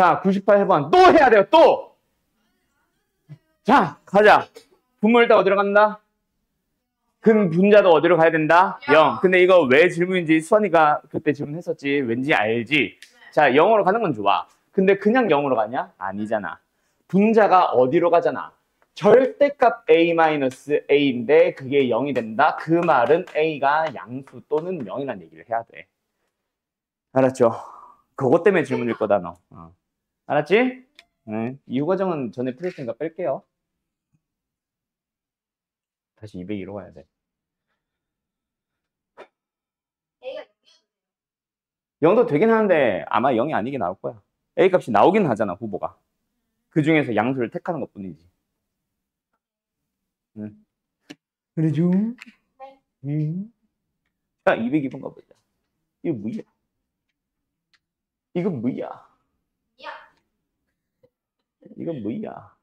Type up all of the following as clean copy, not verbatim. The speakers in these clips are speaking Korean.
자, 98번. 또 해야 돼요, 또! 자, 가자. 분모 일단 어디로 간다? 근 분자도 어디로 가야 된다? 0. 근데 이거 왜 질문인지 수환이가 그때 질문했었지. 왠지 알지? 자, 0으로 가는 건 좋아. 근데 그냥 0으로 가냐? 아니잖아. 분자가 어디로 가잖아. 절대값 a-a인데 그게 0이 된다. 그 말은 a가 양수 또는 0이라는 얘기를 해야 돼. 알았죠? 그것 때문에 질문일 거다, 너. 알았지? 네. 이 과정은 전에 풀었으니까 뺄게요. 다시 202로 가야 돼. 0도 되긴 하는데 아마 0이 아니게 나올 거야. A 값이 나오긴 하잖아, 후보가. 그 중에서 양수를 택하는 것 뿐이지. 응. 그러죠? 네. 자, 202번 가보자. 이거 뭐야? 이건 뭐야? 이건 뭐야?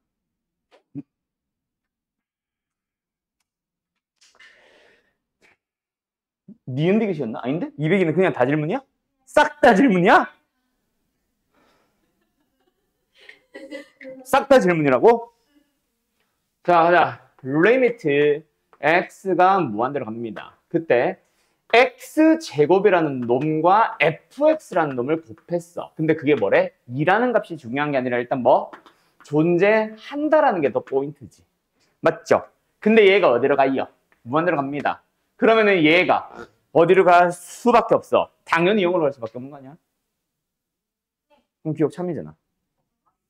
니은 디귿이었나? 아닌데? 202는 그냥 다 질문이야? 싹 다 질문이야? 싹 다 질문이라고? 자, 가자. 리미트 x가 무한대로 갑니다. 그때 x제곱이라는 놈과 fx라는 놈을 곱했어. 근데 그게 뭐래? 2라는 값이 중요한 게 아니라 일단 뭐? 존재한다라는 게 더 포인트지. 맞죠? 근데 얘가 어디로 가요? 무한대로 갑니다. 그러면은 얘가 어디로 갈 수밖에 없어. 당연히 0으로 갈 수밖에 없는 거 아니야? 그럼 기억 참이잖아.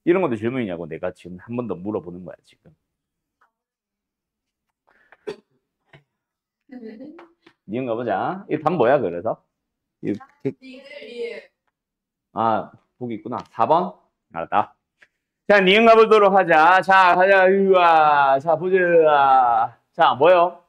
이런 것도 질문이냐고 내가 지금 한 번 더 물어보는 거야, 지금. 니은 가보자. 이 답 뭐야, 그래서? 아, 보기 있구나. 4번? 알았다. 자, 니은 가보도록 하자. 자, 가자. 으아. 자, 보자. 자, 뭐요?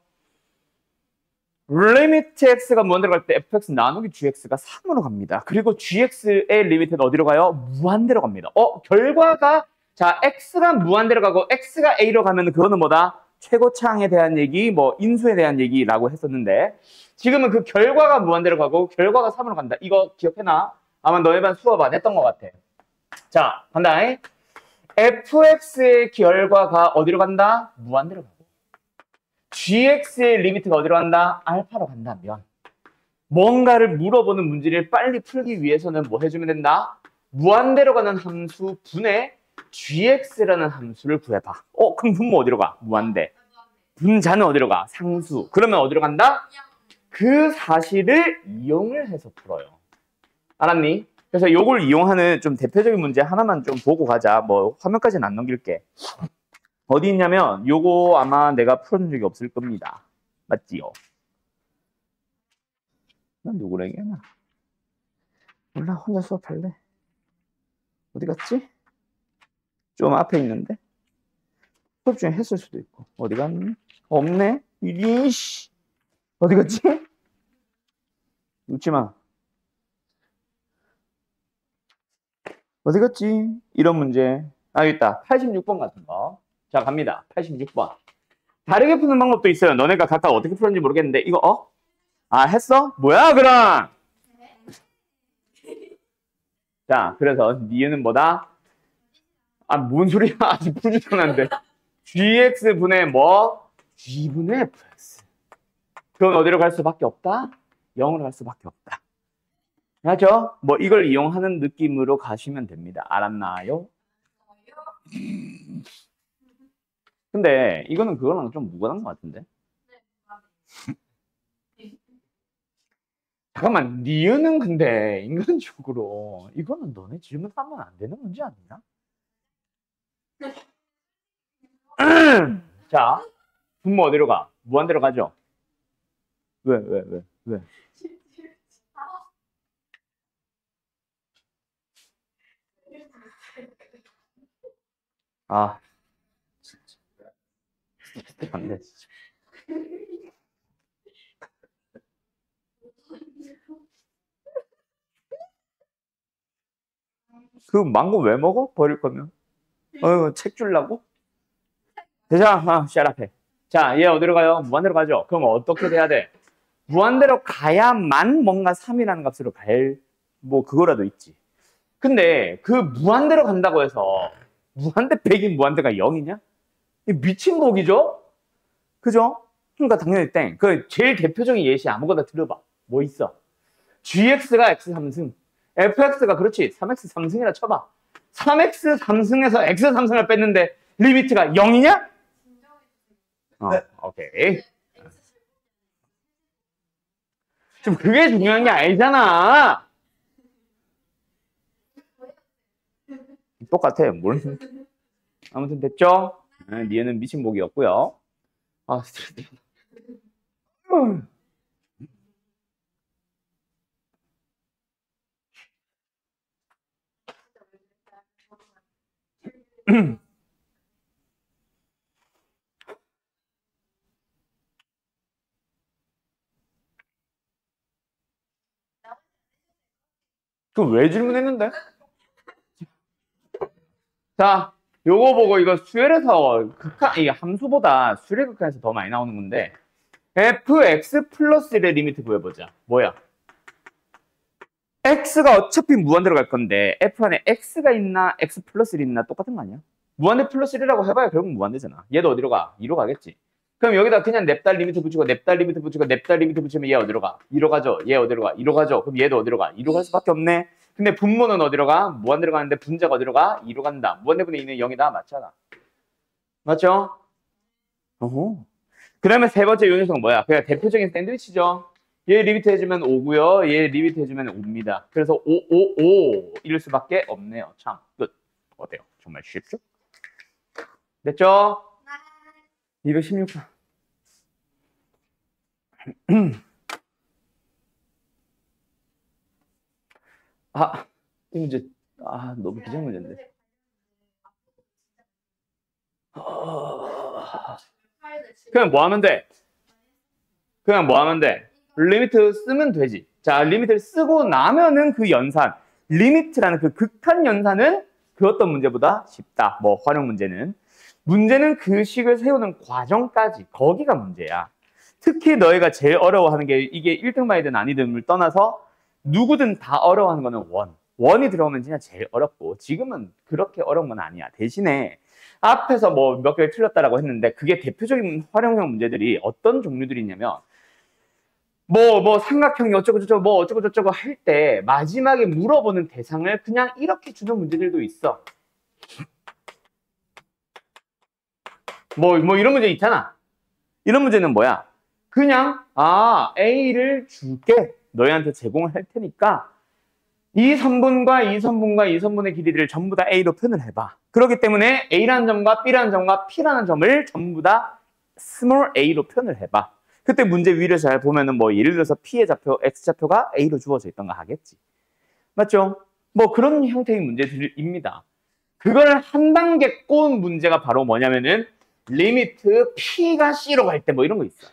리미트 x가 무한대로 갈 때 fx 나누기 gx가 3으로 갑니다. 그리고 gx의 리미트는 어디로 가요? 무한대로 갑니다. 결과가 자 x가 무한대로 가고 x가 a로 가면 그거는 뭐다? 최고차항에 대한 얘기, 뭐 인수에 대한 얘기라고 했었는데 지금은 그 결과가 무한대로 가고 결과가 3으로 간다. 이거 기억해놔. 아마 너희 반 수업 안 했던 것 같아. 자, 간다. fx의 결과가 어디로 간다? 무한대로 가고. gx의 리미트가 어디로 간다? 알파로 간다면 뭔가를 물어보는 문제를 빨리 풀기 위해서는 뭐 해주면 된다? 무한대로 가는 함수 분의 gx라는 함수를 구해봐. 그럼 분모 어디로 가? 무한대. 분자는 어디로 가? 상수. 그러면 어디로 간다? 그 사실을 이용을 해서 풀어요. 알았니? 그래서 요걸 이용하는 좀 대표적인 문제 하나만 좀 보고 가자. 뭐 화면까지는 안 넘길게. 어디 있냐면 요거 아마 내가 풀어준 적이 없을 겁니다. 맞지요? 난 누구랑 얘기하나? 몰라, 혼자 수업할래. 어디 갔지? 좀 앞에 있는데? 수업 중에 했을 수도 있고. 어디 갔니? 없네? 이씨. 어디 갔지? 웃지 마. 어디 갔지? 이런 문제. 여기 있다. 86번 같은 거. 자, 갑니다. 86번. 다르게 푸는 방법도 있어요. 너네가 각각 어떻게 풀었는지 모르겠는데 이거 했어? 뭐야 그럼? 자, 그래서 니은은 뭐다? 뭔 소리야? 아직 풀지도 않았는데. gx분의 뭐? g분의 fx. 그건 어디로 갈 수밖에 없다? 0으로 갈 수밖에 없다. 맞죠? 뭐 이걸 이용하는 느낌으로 가시면 됩니다. 알았나요? 근데 이거는 그거랑 좀 무관한 것 같은데? 잠깐만, 니은은 근데 인간적으로 이거는 너네 질문하면 안 되는 문제 아니냐? 자, 분모 어디로 가? 무한대로 가죠? 왜? 진짜. 안 돼, 진짜. 그 망고 왜 먹어? 버릴 거면. 책 줄라고? 자, 샤라페. 자, 얘 어디로 가요? 무한대로 가죠? 그럼 어떻게 돼야 돼? 무한대로 가야만 뭔가 3이라는 값으로 뭐 그거라도 있지. 근데 그 무한대로 간다고 해서 무한대 빼기 무한대가 0이냐? 미친 복이죠? 그죠? 그러니까 당연히 땡. 그 제일 대표적인 예시 아무거나 들어봐. 뭐 있어? gx가 x 3승, fx가 그렇지 3x 3승이라 쳐봐. 3x 3승에서 x 3승을 뺐는데 리미트가 0이냐? 오케이. 지금 그게 중요한 게 아니잖아. 똑같아. 뭘? 아무튼 됐죠? 니에는 미친 복이었고요. 아, 스트레스. 그 왜 질문했는데? 자, 요거 보고 이거 수열에서 극한, 이게 함수보다 수열 극한에서 더 많이 나오는 건데 fx 플러스 1의 리미트 구해보자. 뭐야? x가 어차피 무한대로 갈 건데 f 안에 x가 있나 x 플러스 1이 있나 똑같은 거 아니야? 무한대 플러스 1이라고 해봐야 결국 무한대잖아. 얘도 어디로 가? 2로 가겠지. 그럼 여기다 그냥 냅달 리미트 붙이고 냅달 리미트 붙이고 냅달 리미트 붙이면 얘 어디로 가? 2로 가죠. 얘 어디로 가? 2로 가죠. 그럼 얘도 어디로 가? 2로 갈 수밖에 없네. 근데 분모는 어디로 가? 무한대로 가는데 분자가 어디로 가? 2로 간다. 무한대분의 2는 0이다. 맞잖아. 맞죠? 어허. 그 다음에 세 번째 요 녀석은 뭐야? 그냥 대표적인 샌드위치죠. 얘 리미트 해주면 5고요. 얘 리미트 해주면 5입니다. 그래서 5 이럴 수밖에 없네요. 참 끝. 어때요? 정말 쉽죠? 됐죠? 216번. 아, 이 문제, 너무 기장 문제인데. 그냥 뭐 하면 돼? 그냥 뭐 하면 돼? 리미트 쓰면 되지. 자, 리미트를 쓰고 나면은 그 연산, 리미트라는 그 극한 연산은 그 어떤 문제보다 쉽다. 뭐 활용 문제는. 문제는 그 식을 세우는 과정까지, 거기가 문제야. 특히 너희가 제일 어려워하는 게 이게 1등만이든 아니든을 떠나서 누구든 다 어려워하는 거는 원. 원이 들어오면 진짜 제일 어렵고 지금은 그렇게 어려운 건 아니야. 대신에 앞에서 뭐 몇 개를 틀렸다라고 했는데 그게 대표적인 활용형 문제들이 어떤 종류들이 있냐면 뭐 삼각형이 어쩌고저쩌고 뭐 어쩌고저쩌고 할 때 마지막에 물어보는 대상을 그냥 이렇게 주는 문제들도 있어. 뭐 이런 문제 있잖아. 이런 문제는 뭐야? 그냥 A를 줄게. 너희한테 제공을 할 테니까 이 선분과 이 선분과 이 선분의 길이를 전부 다 A로 표현을 해봐. 그렇기 때문에 A라는 점과 B라는 점과 P라는 점을 전부 다 small a로 표현을 해봐. 그때 문제 위를 잘 보면은 뭐 예를 들어서 P의 좌표, X좌표가 A로 주어져 있던 거 하겠지. 맞죠? 뭐 그런 형태의 문제들입니다. 그걸 한 단계 꼬은 문제가 바로 뭐냐면은 리미트 P가 C로 갈 때 뭐 이런 거 있어.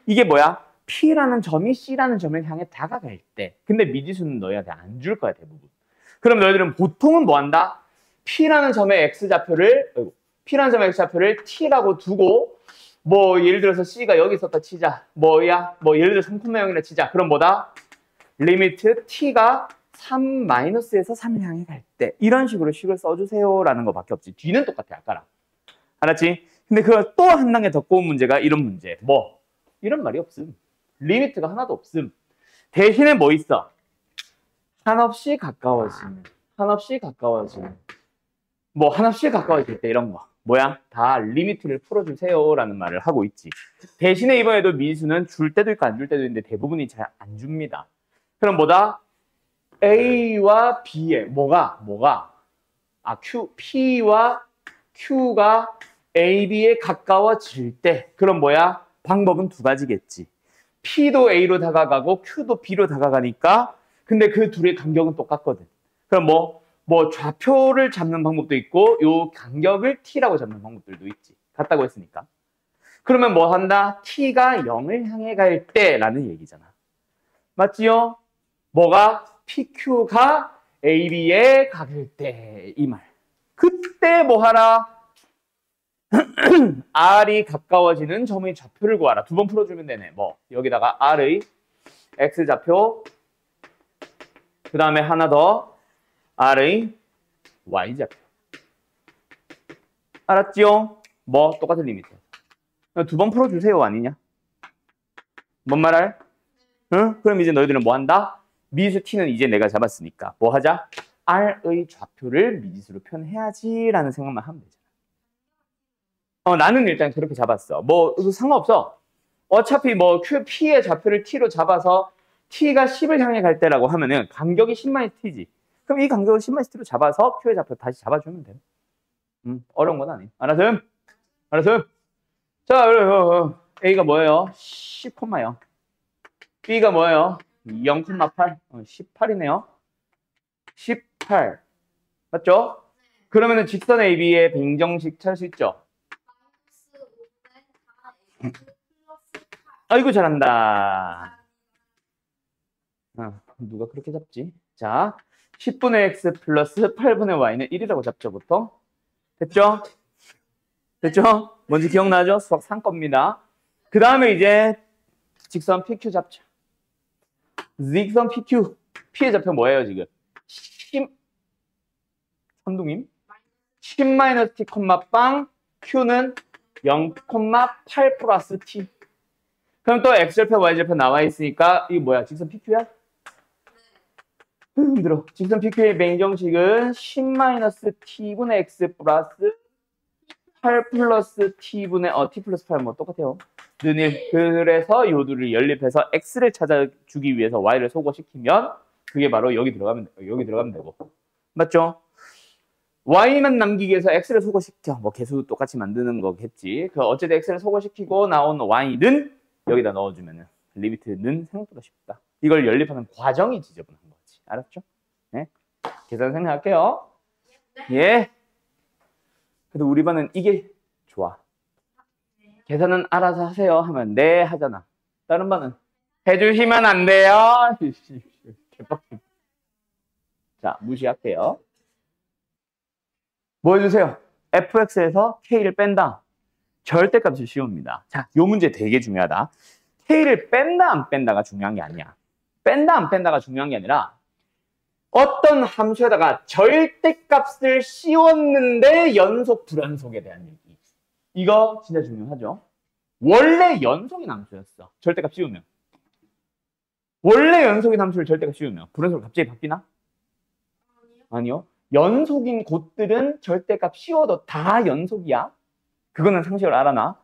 이게 뭐야? P라는 점이 C라는 점을 향해 다가갈 때. 근데 미지수는 너희한테 안 줄 거야, 대부분. 그럼 너희들은 보통은 뭐 한다? P라는 점의 X좌표를 T라고 두고 뭐 예를 들어서 C가 여기 있었다 치자. 뭐 예를 들어 3,0이라 치자. 그럼 뭐다? 리미트 T가 3-에서 3을 향해 갈 때. 이런 식으로 식을 써주세요라는 거밖에 없지. 뒤는 똑같아, 아까랑. 알았지? 근데 그걸 또 한 단계 더 꼬은 문제가 이런 문제. 뭐? 이런 말이 없음. 리미트가 하나도 없음. 대신에 뭐 있어? 한없이 가까워지는. 한없이 가까워지는. 뭐 한없이 가까워질 때 이런 거. 뭐야? 다 리미트를 풀어주세요라는 말을 하고 있지. 대신에 이번에도 미지수는 줄 때도 있고 안 줄 때도 있는데 대부분이 잘 안 줍니다. 그럼 뭐다? A와 B에 뭐가? P와 Q가 A, B에 가까워질 때 그럼 뭐야? 방법은 두 가지겠지. P도 A로 다가가고 Q도 B로 다가가니까 근데 그 둘의 간격은 똑같거든. 그럼 뭐 좌표를 잡는 방법도 있고 요 간격을 T라고 잡는 방법들도 있지. 같다고 했으니까. 그러면 뭐 한다? T가 0을 향해 갈 때라는 얘기잖아. 맞지요? 뭐가? PQ가 AB에 갈 때 이 말. 그때 뭐 하라? R이 가까워지는 점의 좌표를 구하라. 두 번 풀어주면 되네. 뭐 여기다가 R의 X좌표 그 다음에 하나 더 R의 Y좌표. 알았지요? 뭐 똑같은 리미트. 두 번 풀어주세요 아니냐? 뭔 말할? 응? 그럼 이제 너희들은 뭐 한다? 미지수 t는 이제 내가 잡았으니까 뭐 하자? R의 좌표를 미지수로 표현해야지 라는 생각만 하면 되잖아. 나는 일단 그렇게 잡았어. 뭐 상관없어. 어차피 뭐 P의 좌표를 t로 잡아서 t가 10을 향해 갈 때라고 하면은 간격이 10-t지. 그럼 이 간격을 10-t로 잡아서 Q의 좌표 다시 잡아주면 돼. 어려운 건 아니에요. 알았음? 알았음? 자, A가 뭐예요? 10,0. B가 뭐예요? 0,8. 18이네요. 18. 맞죠? 그러면은 직선 AB의 방정식 찾을 수 있죠? 아이고 잘한다. 누가 그렇게 잡지? 자, 10분의 x 플러스 8분의 y는 1이라고 잡죠, 보통? 됐죠? 됐죠? 뭔지 기억나죠? 수학 3겁니다. 그 다음에 이제 직선 PQ 잡죠. 직선 PQ. P의 좌표 뭐예요, 지금? 10, 천둥임? 10-t, 빵, Q는 0,8 플러스 T. 그럼 또 X절표, Y절표 나와 있으니까 이게 뭐야? 직선 PQ야? 힘들어. 직선 PQ의 방정식은 10-t분의 X 플러스 8 플러스 T분의 T 플러스 8 뭐 똑같아요. 는1. 그래서 요 둘을 연립해서 X를 찾아주기 위해서 Y를 소거시키면 그게 바로 여기 들어가면 되고. 맞죠? Y만 남기기 위해서 X를 소거시켜. 뭐 개수 똑같이 만드는 거겠지. 그 어쨌든 X를 소거시키고 나온 Y는 여기다 넣어주면은 리미트는 생각보다 쉽다. 이걸 연립하는 과정이 지저분한 거지. 알았죠? 네? 계산 생각할게요. 예. 그래도 우리 반은 이게 좋아. 계산은 알아서 하세요 하면 네 하잖아. 다른 반은 해주시면 안 돼요. 자, 무시할게요. 뭐 해주세요? fx에서 k를 뺀다. 절대값이 쉬웁니다. 자, 요 문제 되게 중요하다. k를 뺀다 안 뺀다가 중요한 게 아니야. 뺀다 안 뺀다가 중요한 게 아니라 어떤 함수에다가 절대값을 씌웠는데 연속 불연속에 대한 얘기. 이거 진짜 중요하죠. 원래 연속인 함수였어. 절대값 씌우면. 원래 연속인 함수를 절대값 씌우면 불연속으로 갑자기 바뀌나? 아니요. 연속인 곳들은 절대값 씌워도 다 연속이야. 그거는 상식을 알아놔.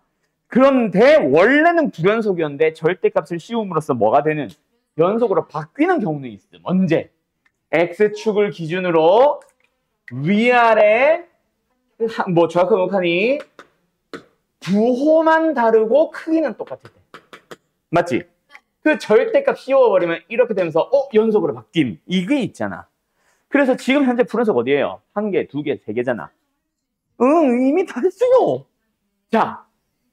그런데 원래는 불연속이었는데 절대값을 씌움으로써 뭐가 되는? 연속으로 바뀌는 경우는 있음. 언제? X축을 기준으로 위아래 뭐 정확하게 못하니 부호만 다르고 크기는 똑같을 때. 맞지? 그 절대값 씌워버리면 이렇게 되면서 연속으로 바뀜. 이게 있잖아. 그래서 지금 현재 불연속 어디예요? 1개, 2개, 3개잖아. 응, 이미 다 했어요. 자,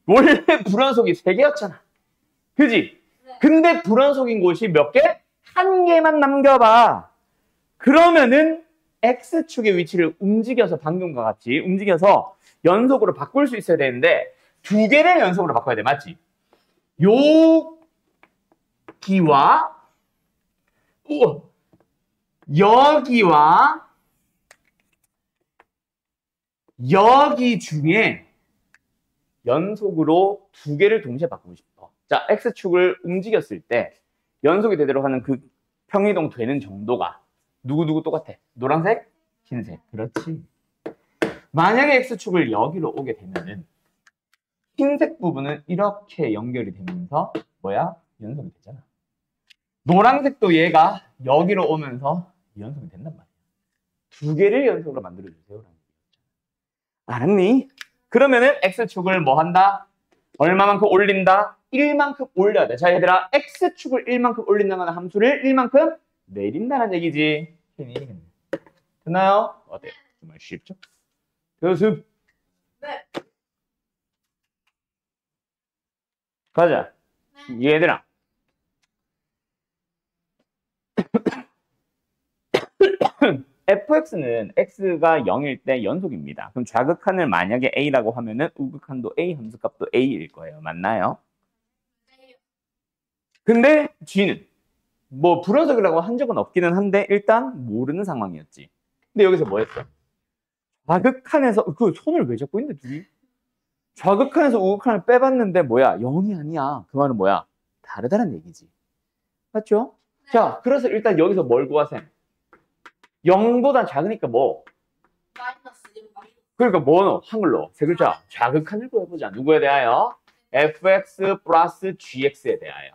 원래 불연속이 3개였잖아. 그지? 근데 불연속인 곳이 몇 개? 1개만 남겨봐. 그러면은 X축의 위치를 움직여서 방금과 같이 움직여서 연속으로 바꿀 수 있어야 되는데 2개를 연속으로 바꿔야 돼. 맞지? 여기와 여기와 여기 중에 연속으로 2개를 동시에 바꾸고 싶어. 자, X축을 움직였을 때 연속이 되도록 하는 그 평이동 되는 정도가 누구 똑같아? 노란색? 흰색. 그렇지. 만약에 X축을 여기로 오게 되면은 흰색 부분은 이렇게 연결이 되면서 뭐야? 연속이 되잖아. 노란색도 얘가 여기로 오면서 연속이 된단 말이야. 2개를 연속으로 만들어주세요. 알았니? 그러면은 X축을 뭐 한다? 얼마만큼 올린다? 1만큼 올려야 돼. 자, 얘들아, X축을 1만큼 올린다는 함수를 1만큼 내린다는 얘기지. 됐나요? 어때요? 정말 쉽죠? 교수. 네. 가자. 네. 얘들아. fx는 x가 0일 때 연속입니다. 그럼 좌극한을 만약에 a라고 하면은 우극한도 a, 함수값도 a일 거예요. 맞나요? 네. 근데 g는 뭐 불연속이라고 한 적은 없기는 한데 일단 모르는 상황이었지. 근데 여기서 뭐 했어? 좌극한에서 그 손을 왜 잡고 있는데 둘이? 좌극한에서 우극한을 빼봤는데 뭐야? 0이 아니야. 그 말은 뭐야? 다르다는 얘기지. 맞죠? 자, 그래서 일단 여기서 뭘 구하셈? 0보다 작으니까 뭐? 마이너스 1 그러니까 뭐 한글로 세 글자 좌극한을 구해보자. 누구에 대하여? fx 플러스 gx에 대하여.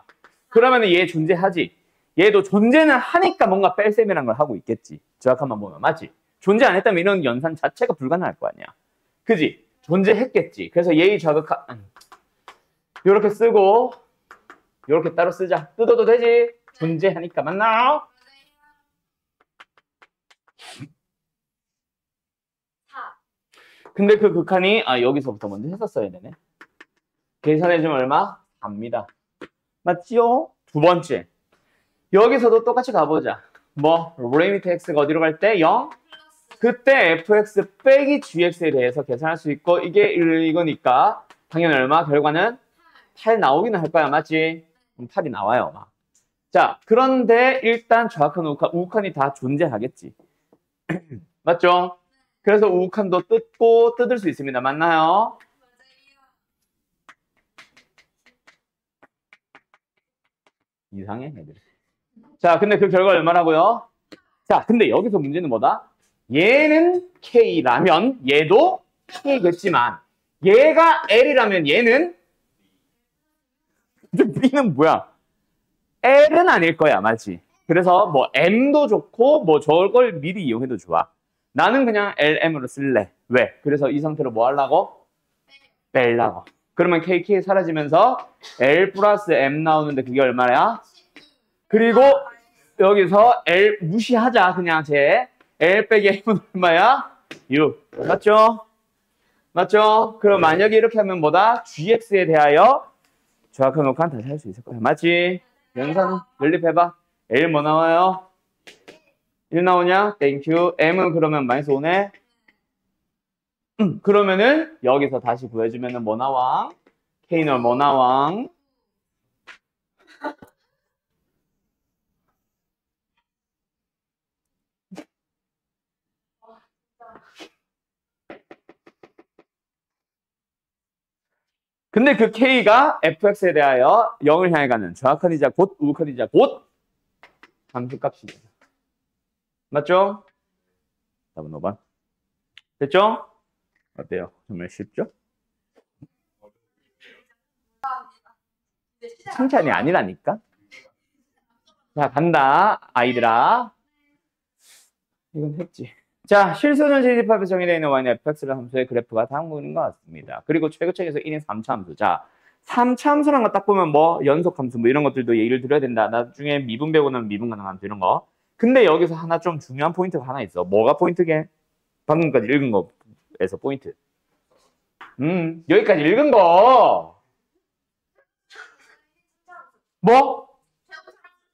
그러면 얘 존재하지. 얘도 존재는 하니까 뭔가 뺄셈이란 걸 하고 있겠지. 정확한만 보면 맞지? 존재 안 했다면 이런 연산 자체가 불가능할 거 아니야. 그지? 존재했겠지. 그래서 얘의 좌극한 이렇게 쓰고 이렇게 따로 쓰자. 뜯어도 되지? 존재하니까 맞나요? 4 근데 그 극한이 여기서부터 먼저 했었어야 되네. 계산해주면 얼마? 4입니다. 맞지요? 두 번째. 여기서도 똑같이 가보자. 뭐 리미트 x가 어디로 갈 때? 0? 플러스 그때 fx 빼기 gx에 대해서 계산할 수 있고 이게 이거니까 당연히 얼마? 결과는 8 나오기는 할 거야. 맞지? 8이 나와요. 막. 자, 그런데 일단 좌극한, 우극한이 다 존재하겠지. 맞죠? 그래서 우극한도 뜯을 수 있습니다. 맞나요? 이상해, 애들. 자, 근데 그 결과 얼마라고요? 자, 근데 여기서 문제는 뭐다? 얘는 K라면 얘도 K겠지만 얘가 L이라면 얘는 B는 뭐야? L은 아닐 거야, 맞지? 그래서 뭐 M도 좋고 뭐 저걸 미리 이용해도 좋아. 나는 그냥 LM으로 쓸래. 왜? 그래서 이 상태로 뭐 하려고? 빼려고. 그러면 KK 사라지면서 L 플러스 M 나오는데 그게 얼마야? 그리고 여기서 L 무시하자. 그냥 쟤. L 빼기 M은 얼마야? 6. 맞죠? 맞죠? 그럼 만약에 이렇게 하면 뭐다? GX에 대하여 정확한 녹화는 다시 할 수 있을 거야. 맞지? 연산 연립해봐. L 뭐 나와요? 1 나오냐? 땡큐. M은 그러면 마이너스 5네. 그러면은 여기서 다시 구해주면은 뭐 나와? K는 뭐 나와? 근데 그 K가 fx에 대하여 0을 향해 가는 정확한 이자 곧 우극한 이자 곧 함수값이죠. 맞죠? 답은 5번. 됐죠? 어때요? 정말 쉽죠? 칭찬이 아니라니까? 자, 간다. 아이들아. 이건 했지. 자, 실수는 JD팝에 정의되어 있는 y는 fx라는 함수의 그래프가 다음인 것 같습니다. 그리고 최고책에서 1인 3차 함수. 자, 3차 함수란 거 딱 보면 뭐 연속 함수 뭐 이런 것들도 얘기를 드려야 된다. 나중에 미분 배우는 미분 가능 함수 이런 거. 근데 여기서 하나 좀 중요한 포인트가 하나 있어. 뭐가 포인트게? 방금까지 읽은 거에서 포인트. 여기까지 읽은 거. 뭐?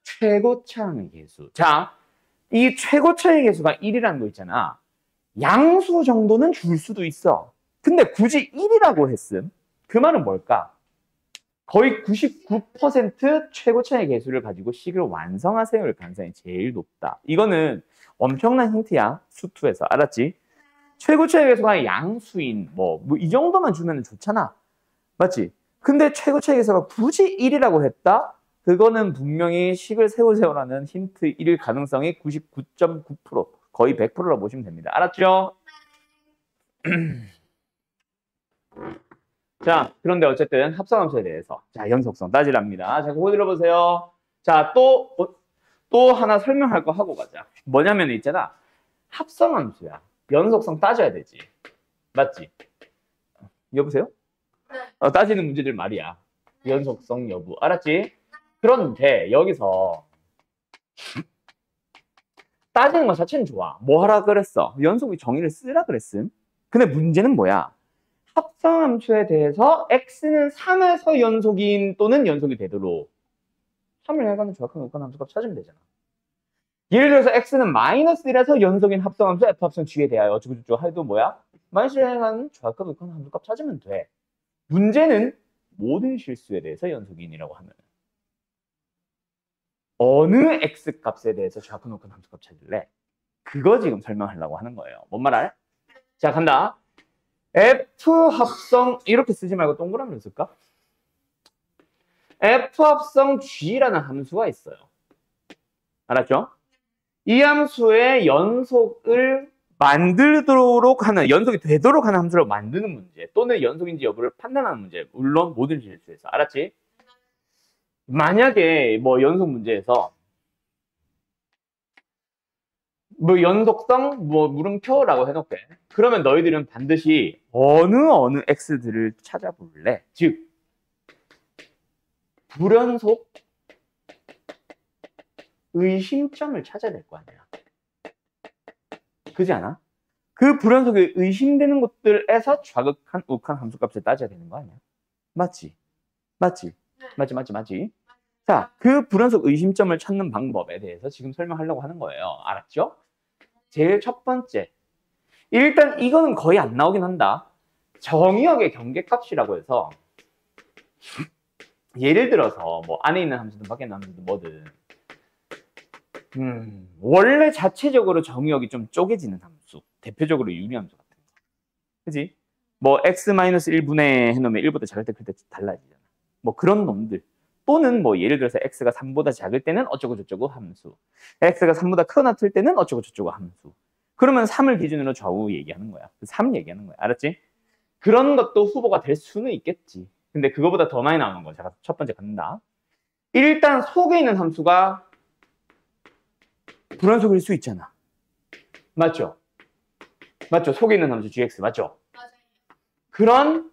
최고차항의 계수. 자, 이 최고차항의 계수가 1이라는 거 있잖아. 양수 정도는 줄 수도 있어. 근데 굳이 1이라고 했음. 그 말은 뭘까? 거의 99% 최고차의 계수를 가지고 식을 완성하세요일 가능성이 제일 높다. 이거는 엄청난 힌트야. 수투에서. 알았지? 최고차의 계수가 양수인 뭐 이 정도만 주면 좋잖아. 맞지? 근데 최고차의 계수가 굳이 1이라고 했다? 그거는 분명히 식을 세우세요라는 힌트 1일 가능성이 99.9%, 거의 100%라고 보시면 됩니다. 알았죠? 자, 그런데 어쨌든 합성함수에 대해서 자, 연속성 따지랍니다. 자, 그거 들어보세요. 자, 또 하나 설명할 거 하고 가자. 뭐냐면 있잖아. 합성함수야. 연속성 따져야 되지. 맞지? 여보세요? 따지는 문제들 말이야. 연속성 여부. 알았지? 그런데 여기서 따지는 것 자체는 좋아. 뭐 하라 그랬어? 연속의 정의를 쓰라 그랬음. 근데 문제는 뭐야? 합성함수에 대해서 x는 3에서 연속인 또는 연속이 되도록 3을 해가는 정확한 우극한 함수값 찾으면 되잖아. 예를 들어서 x는 마이너스 1에서 연속인 합성함수 f 합성 g에 대하여 어쩌고저쩌고 해도 뭐야? 마이너스 1에 해가는 정확한 우극한 함수값 찾으면 돼. 문제는 모든 실수에 대해서 연속인이라고 하면 어느 x 값에 대해서 정확한 우극한 함수값 찾을래? 그거 지금 설명하려고 하는 거예요. 뭔 말? 자, 간다. F 합성 이렇게 쓰지 말고 동그라미로 쓸까? F 합성 G라는 함수가 있어요. 알았죠? 이 함수의 연속을 만들도록 하는, 연속이 되도록 하는 함수를 만드는 문제 또는 연속인지 여부를 판단하는 문제. 물론 모든 실수에서. 알았지? 만약에 뭐 연속 문제에서 뭐 연속성 뭐 물음표라고 해놓게. 그러면 너희들은 반드시 어느 x들을 찾아볼래? 즉 불연속 의심점을 찾아야 될 거 아니야. 그지 않아? 그 불연속이 의심되는 것들에서 좌극한, 우극한 함수값을 따져야 되는 거 아니야? 맞지? 맞지? 맞지? 자, 그 불연속 의심점을 찾는 방법에 대해서 지금 설명하려고 하는 거예요. 알았죠? 제일 첫 번째. 일단 이거는 거의 안 나오긴 한다. 정의역의 경계값이라고 해서 예를 들어서 뭐 안에 있는 함수든 밖에 있는 함수든 뭐든 원래 자체적으로 정의역이 좀 쪼개지는 함수. 대표적으로 유리함수 같은 거. 그지? 뭐 x-1분의 해놓으면 1보다 작을 때 그때 달라지잖아. 뭐 그런 놈들. 또는 뭐 예를 들어서 x가 3보다 작을 때는 어쩌고 저쩌고 함수. x가 3보다 크거나 틀 때는 어쩌고 저쩌고 함수. 그러면 3을 기준으로 좌우 얘기하는 거야. 3 얘기하는 거야. 알았지? 그런 것도 후보가 될 수는 있겠지. 근데 그거보다 더 많이 나오는 거. 자, 첫 번째 간다. 일단 속에 있는 함수가 불연속일 수 있잖아. 맞죠? 맞죠? 속에 있는 함수 gx 맞죠? 맞아요. 그런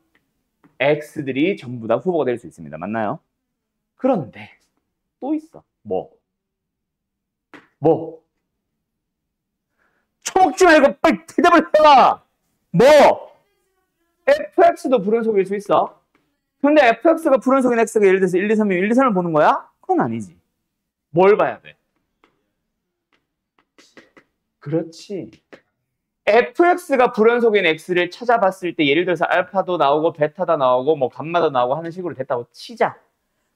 x들이 전부 다 후보가 될 수 있습니다. 맞나요? 그런데 또 있어. 뭐? 처먹지 말고 빨리 대답을 해봐. 뭐? fx도 불연속일 수 있어. 근데 fx가 불연속인 x가 예를 들어서 1, 2, 3이면 1, 2, 3을 보는 거야? 그건 아니지. 뭘 봐야 돼? 그렇지. fx가 불연속인 x를 찾아봤을 때 예를 들어서 알파도 나오고 베타도 나오고 뭐 감마도 나오고 하는 식으로 됐다고 치자.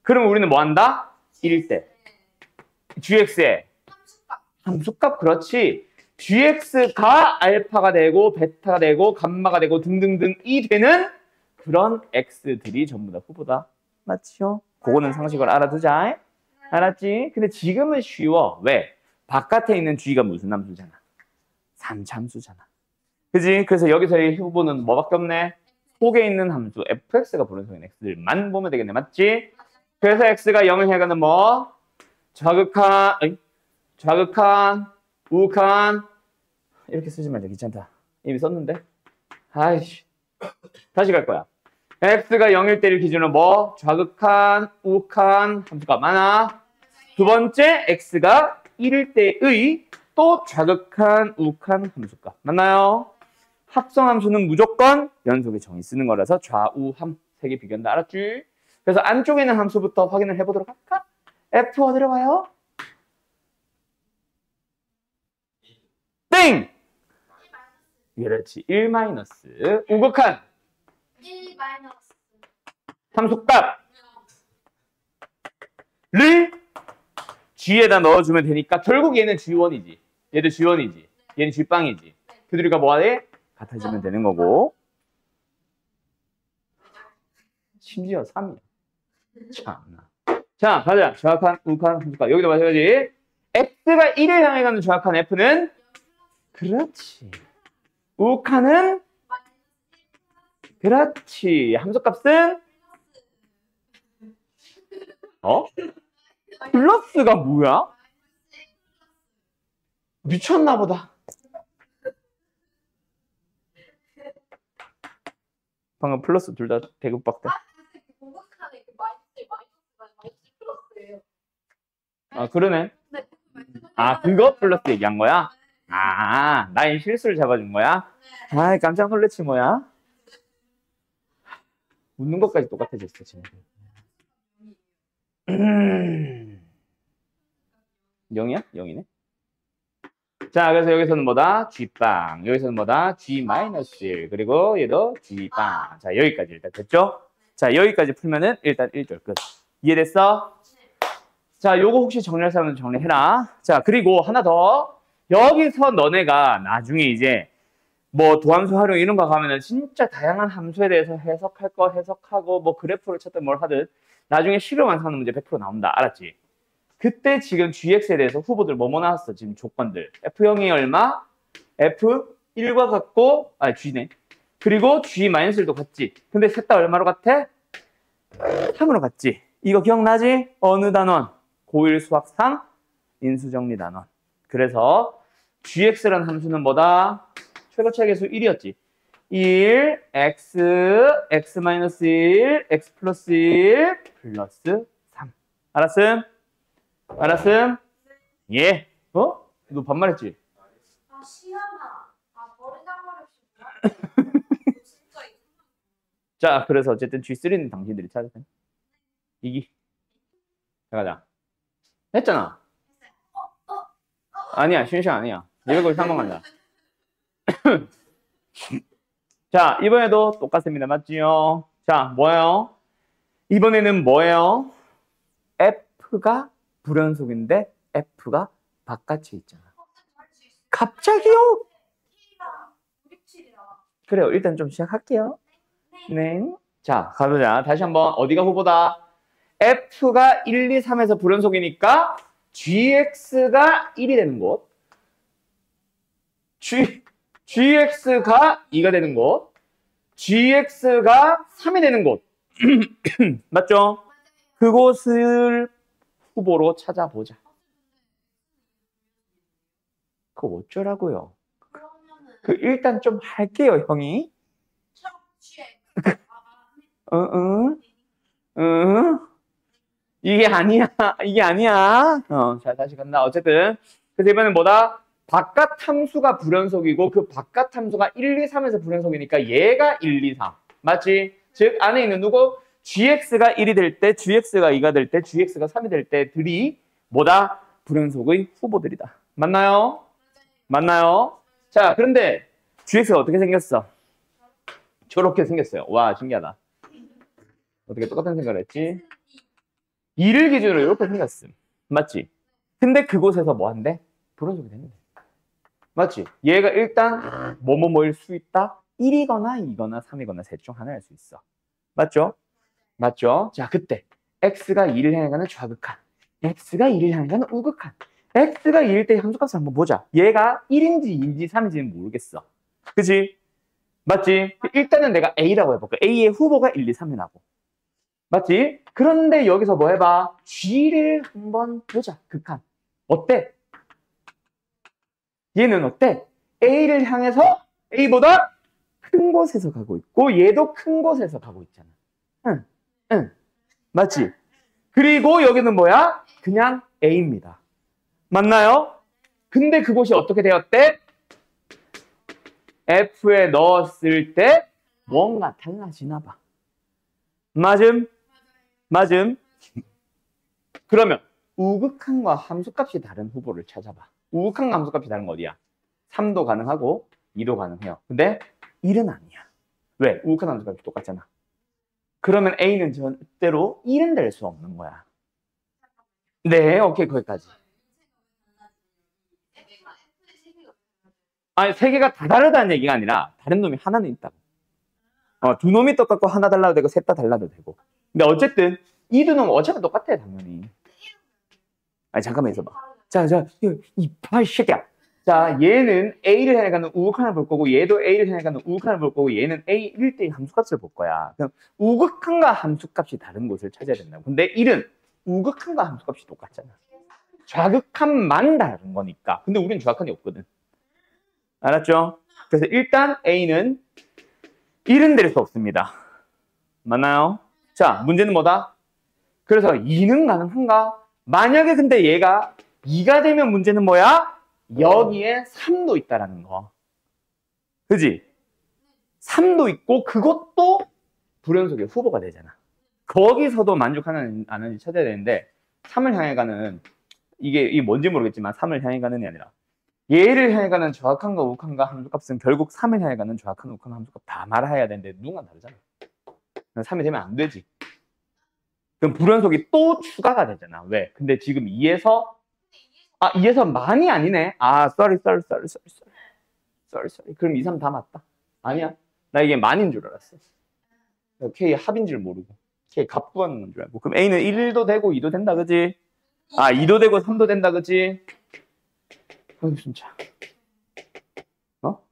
그러면 우리는 뭐 한다? 1대 gx의 함수값. 그렇지. gx가 알파가 되고 베타가 되고 감마가 되고 등등등이 되는 그런 x들이 전부 다 후보다. 맞죠? 그거는 상식을 알아두자. 알았지? 근데 지금은 쉬워. 왜? 바깥에 있는 g가 무슨 함수잖아? 3참수잖아. 그지? 그래서 여기서의 후보는 뭐밖에 없네? 속에 있는 함수 fx가 불연속인 x들만 보면 되겠네. 맞지? 그래서 x가 0을 향하는 뭐? 좌극한, 우극한 이렇게 쓰지 말자. 귀찮다. 이미 썼는데. 아이씨. 다시 갈 거야. x가 0일 때를 기준으로 뭐? 좌극한, 우극한 함수가 많아. 두 번째, x가 1일 때의 또 좌극한, 우극한 함수값. 맞나요? 합성함수는 무조건 연속의 정의 쓰는 거라서 좌우함 세 개 비교한다. 알았지? 그래서 안쪽에 있는 함수부터 확인을 해보도록 할까? f 어디로 가요? 땡! 그렇지. 1 마이너스 우극한 1 마이너스 함수값을 g에다 넣어주면 되니까 결국 얘는 g1이지. 얘도 g1이지. 얘는 g빵이지. 그 둘이가 뭐하래? 같아지면 되는 거고. 심지어 3이야. 참나. 자, 가자. 정확한 우극한 함수값. 여기도 마찬가지. x가 1을 향해 가는 정확한 f는 그렇지. 우극한은 그렇지. 함수값은 플러스가 뭐야? 미쳤나 보다. 방금 플러스 둘 다 대극박대. 공격하는 마이너스 플러스예요. 아, 그러네. 네. 아, 그거 플러스 얘기한 거야? 아, 나의 실수를 잡아준 거야? 아이, 깜짝 놀랐지 뭐야? 웃는 것까지 똑같아졌어, 지금. 0이야? 0이네. 자, 그래서 여기서는 뭐다? G빵. 여기서는 뭐다? G-1. 그리고 얘도 G빵. 자, 여기까지 일단 됐죠? 자, 여기까지 풀면은 일단 1절 끝. 이해됐어? 자, 요거 혹시 정리할 사람은 정리해라. 자, 그리고 하나 더. 여기서 너네가 나중에 이제 뭐 도함수 활용 이런 거 가면은 진짜 다양한 함수에 대해서 해석할 거 해석하고 뭐 그래프를 찾든 뭘 하든 나중에 실용 완성하는 문제 100% 나온다. 알았지? 그때 지금 gx에 대해서 후보들 뭐뭐 나왔어? 지금 조건들. f0이 얼마? f1과 같고 g네. 그리고 g-1도 같지. 근데 셋 다 얼마로 같아? 3으로 같지. 이거 기억나지? 어느 단원? 고1 수학3 인수정리 단원. 그래서 gx라는 함수는 뭐다? 최고차의 계수 1이었지. 1, x, x-1, x 플러스 1, 플러스 3. 알았음? 알았음? 예. 어? 너 반말했지? 아 시험아. 아 버리장머리 진짜 자, 그래서 어쨌든 G3는 당신들이 찾았어. 이기. 자, 가자. 했잖아. 아니야, 쉬운 시간 아니야. 253번 간다. 자, 이번에도 똑같습니다. 맞지요? 자, 뭐예요? 이번에는 뭐예요? F가 불연속인데 F가 바깥에 있잖아. 할수 있어. 갑자기요? K가 97이라. 그래요. 일단 좀 시작할게요. 네. 자, 가보자. 다시 한번 어디가 후보다? F가 1, 2, 3에서 불연속이니까 GX가 1이 되는 곳. GX가 2가 되는 곳. GX가 3이 되는 곳. 맞죠? 그곳을 후보로 찾아보자. 그거 어쩌라고요? 그러면은 일단 좀 할게요, 형이. 청취에 이게 아니야. 이게 아니야. 자, 다시 간다. 어쨌든. 그래서 이번엔 뭐다? 바깥 함수가 불연속이고 그 바깥 함수가 1, 2, 3에서 불연속이니까 얘가 1, 2, 3. 맞지? 즉, 안에 있는 누구? gx가 1이 될 때, gx가 2가 될 때, gx가 3이 될 때들이 뭐다? 불연속의 후보들이다. 맞나요? 맞나요? 자, 그런데 gx가 어떻게 생겼어? 저렇게 생겼어요. 와, 신기하다. 어떻게 똑같은 생각을 했지? 2를 기준으로 이렇게 생겼음. 맞지? 근데 그곳에서 뭐 한대? 불연속이 되는데. 맞지? 얘가 일단 뭐뭐뭐일 수 있다? 1이거나 2거나 3이거나 셋 중 하나일 수 있어. 맞죠? 맞죠? 자, 그때 x가 2를 향해 가는 좌극한, x가 2를 향해 가는 우극한, x가 2일 때 함수값을 한번 보자. 얘가 1인지 2인지 3인지는 모르겠어. 그치? 맞지? 일단은 내가 a라고 해볼게. a의 후보가 1, 2, 3이 나고. 맞지? 그런데 여기서 뭐 해봐? g를 한번 보자. 극한. 어때? 얘는 어때? a를 향해서 a보다 큰 곳에서 가고 있고 얘도 큰 곳에서 가고 있잖아. 응. 맞지? 그리고 여기는 뭐야? 그냥 a입니다. 맞나요? 근데 그곳이 어떻게 되었대? f에 넣었을 때 뭔가 달라지나 봐. 맞음? 맞음? 그러면 우극한과 함수값이 다른 후보를 찾아봐. 우극한과 함수값이 다른 거 어디야? 3도 가능하고 2도 가능해요. 근데 1은 아니야. 왜? 우극한 함수값이 똑같잖아. 그러면 A는 절대로 1은 될 수 없는 거야. 네, 오케이, 거기까지. 아니, 세 개가 다 다르다는 얘기가 아니라 다른 놈이 하나는 있다고. 두 놈이 똑같고 하나 달라도 되고 셋 다 달라도 되고. 근데 어쨌든 이 두 놈은 어차피 똑같아, 당연히. 아니, 잠깐만 있어봐. 자, 이 새끼야. 자, 얘는 A를 향해 가는 우극한을 볼 거고 얘도 A를 향해 가는 우극한을 볼 거고 얘는 A 1대1 함수값을 볼 거야. 그럼 우극한과 함수값이 다른 곳을 찾아야 된다고. 근데 1은 우극한과 함수값이 똑같잖아. 좌극한만 다른 거니까. 근데 우리는 좌극한이 없거든. 알았죠? 그래서 일단 A는 1은 될 수 없습니다. 맞나요? 자, 문제는 뭐다? 그래서 2는 가능한가? 만약에 근데 얘가 2가 되면 문제는 뭐야? 여기에 3도 있다라는 거. 그지? 3도 있고 그것도 불연속의 후보가 되잖아. 거기서도 만족하는 안 하는지 찾아야 되는데 3을 향해 가는 이게 뭔지 모르겠지만 3을 향해 가는이 아니라 얘를 향해 가는 좌악한과 우악한과 함수값은 결국 3을 향해 가는 좌악한, 우악한 함수값 다 말해야 되는데 누군가 다르잖아. 3이 되면 안 되지. 그럼 불연속이 또 추가가 되잖아. 왜? 근데 지금 2에서 아, 2에서 만이 아니네. 아, sorry. 그럼 2, 3 다 맞다. 아니야. 나 이게 만인 줄 알았어. K 합인 줄 모르고. K 값 구하는 건 줄 알고. 그럼 A는 1도 되고 2도 된다, 그지? 아, 2도 되고 3도 된다, 그지? 아유, 진짜. 어?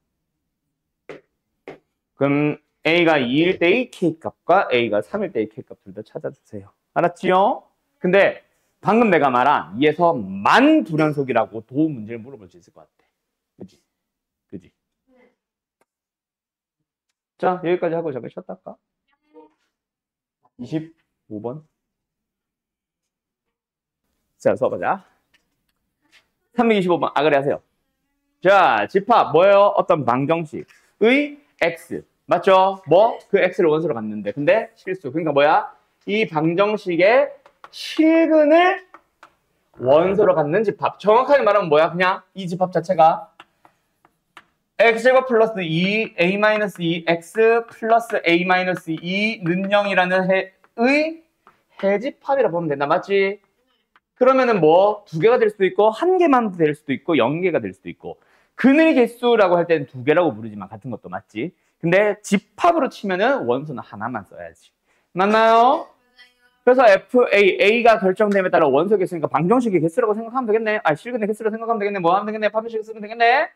그럼 A가 2일 때의 K 값과 A가 3일 때의 K 값 둘 다 찾아주세요. 알았지요? 근데 방금 내가 말한 2에서 만 불연속이라고 도움 문제를 물어볼 수 있을 것 같아. 그지? 그지? 자, 여기까지 하고 잠깐 쉬었다 할까? 25번. 자, 써보자. 325번. 아그리 하세요. 자, 집합 뭐예요? 어떤 방정식의 x. 맞죠? 뭐? 그 x를 원소로 갖는데. 근데 실수. 그러니까 뭐야? 이 방정식의 실근을 원소로 갖는 집합. 정확하게 말하면 뭐야? 그냥 이 집합 자체가 x제곱 플러스 2, a-2, x 플러스 a-2는 0이라는 해의 해집합이라 보면 된다. 맞지? 그러면은 뭐 두 개가 될 수도 있고 한 개만 될 수도 있고 0개가 될 수도 있고 근의 개수라고 할 때는 두 개라고 부르지만 같은 것도 맞지. 근데 집합으로 치면은 원소는 하나만 써야지. 맞나요? 그래서 A가 결정됨에 따라 원소 개수니까 방정식의 개수라고 생각하면 되겠네. 아, 실근의 개수라고 생각하면 되겠네. 뭐 하면 되겠네? 방정식을 쓰면 되겠네.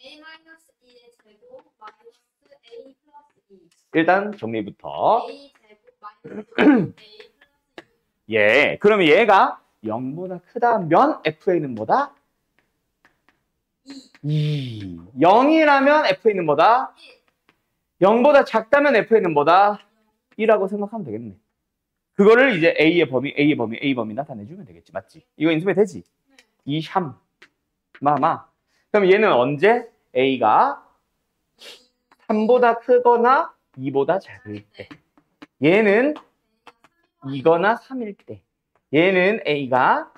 A-2의 제곱 마이너스 A 플러스 2. 일단 정리부터. A 제곱 마이너스 A 플러스 2. 예, 그러면 얘가 0보다 크다면 FA는 뭐다? 2. 0이라면 FA는 뭐다? 0보다 작다면 FA는 뭐다? 2라고 생각하면 되겠네. 그거를 이제 A의 범위 나타내주면 되겠지. 맞지? 이거 인수해 되지? 2, 3. 마마. 그럼 얘는 언제? A가 3보다 크거나 2보다 작을 때. 얘는 2거나 3일 때. 얘는 A가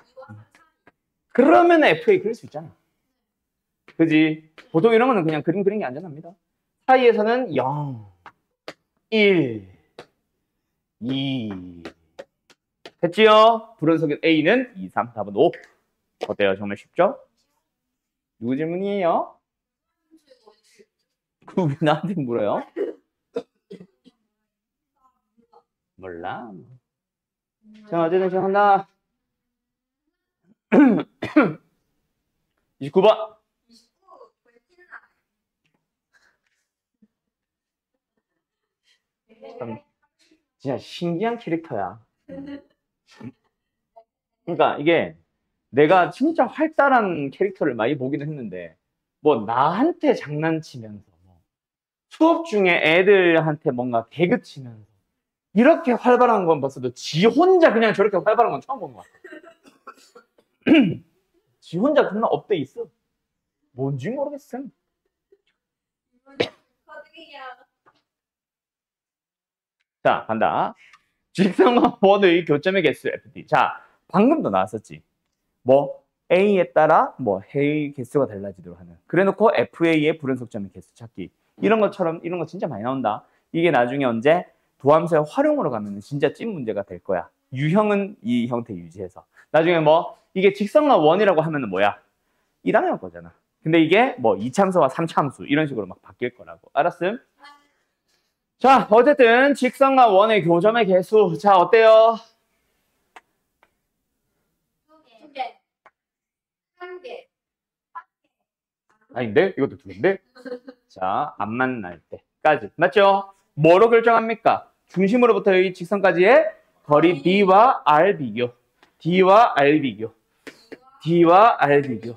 그러면 FA 그릴 수 있잖아. 그지? 보통 이런 거는 그냥 그림 그리는 게 안전합니다. 사이에서는 0, 1, 2. 됐지요? 불연속인 A는 2, 3, 답은 5. 어때요? 정말 쉽죠? 누구 질문이에요? 그거 왜 나한테 물어요? 몰라. 자, 어쨌든 시작한다. 29번. 29. 참, 진짜 신기한 캐릭터야. 그러니까 이게 내가 진짜 활달한 캐릭터를 많이 보기는 했는데 뭐 나한테 장난치면서 뭐 수업 중에 애들한테 뭔가 개그 치면서 이렇게 활발한 건 봤어도 지 혼자 그냥 저렇게 활발한 건 처음 본 것 같아. 지 혼자 그런 업돼 있어. 뭔지 모르겠음. 자, 간다. 직선과 원의 교점의 개수 FT. 자, 방금도 나왔었지. 뭐 A에 따라 뭐 해의 개수가 달라지도록 하는. 그래놓고 FA의 불연속점의 개수 찾기. 이런 것처럼 이런 거 진짜 많이 나온다. 이게 나중에 언제 도함수의 활용으로 가면 진짜 찐 문제가 될 거야. 유형은 이 형태 유지해서. 나중에 뭐 이게 직선과 원이라고 하면은 뭐야? 1항일 거잖아. 근데 이게 뭐 2참수와 3참수 이런 식으로 막 바뀔 거라고. 알았음? 자, 어쨌든 직선과 원의 교점의 개수. 자, 어때요? 2개. 1개. 아닌데? 이것도 2개인데? 자, 안 만날 때까지. 맞죠? 뭐로 결정합니까? 중심으로부터 이 직선까지의 거리 D와 R 비교. D와 R 비교. D와 R 비교.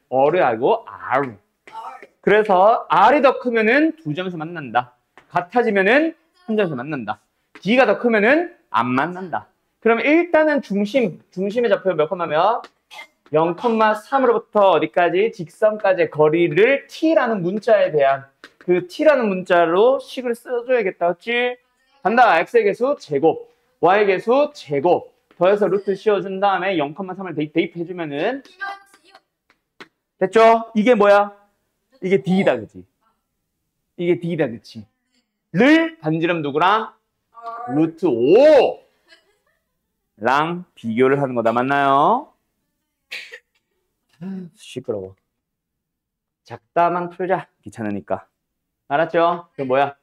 R을 하고 R. 그래서 R이 더 크면은 두 점에서 만난다. 같아지면은 한 점에서 만난다. D가 더 크면은 안 만난다. 그럼 일단은 중심의 좌표 몇 콤마면 0,3으로부터 어디까지 직선까지의 거리를 T라는 문자에 대한 그 T라는 문자로 식을 써줘야겠다. 그치? 간다. X의 개수 제곱, Y의 개수 제곱 더해서 루트 씌워준 다음에 0,3을 대입해주면은 됐죠? 이게 뭐야? 이게 D다. 그치? 이게 D다. 그치? 를 반지름 누구랑? 루트 5랑 비교를 하는 거다. 맞나요? 시끄러워. 작다만 풀자. 귀찮으니까. 알았죠? 그 뭐야?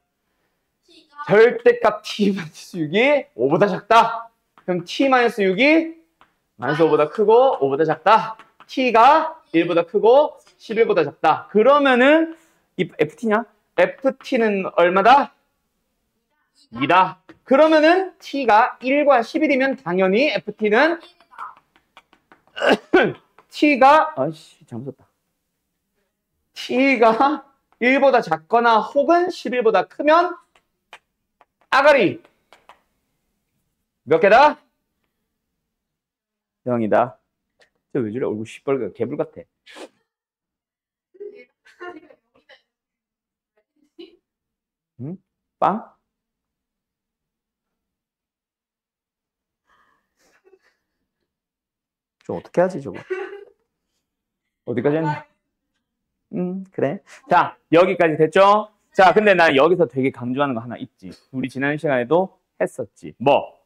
T가 절대값 t-6이 5보다 작다. 그럼 t-6이 -5보다 크고 5보다 작다. t가 1보다 크고 11보다 작다. 그러면은 이 ft냐? ft는 얼마다? 2다. 그러면은 t가 1과 11이면 당연히 ft는 1이다. t가 아이씨 잘못 썼다. t가 1보다 작거나 혹은 11보다 크면 아가리 몇 개다? 0이다. 저 왜 저래 얼굴 시뻘게 개불 같아. 응? 빵? 저 어떻게 하지 저거? 어디까지 했나? 그래. 자, 여기까지 됐죠? 자, 근데 나 여기서 되게 강조하는 거 하나 있지. 우리 지난 시간에도 했었지. 뭐?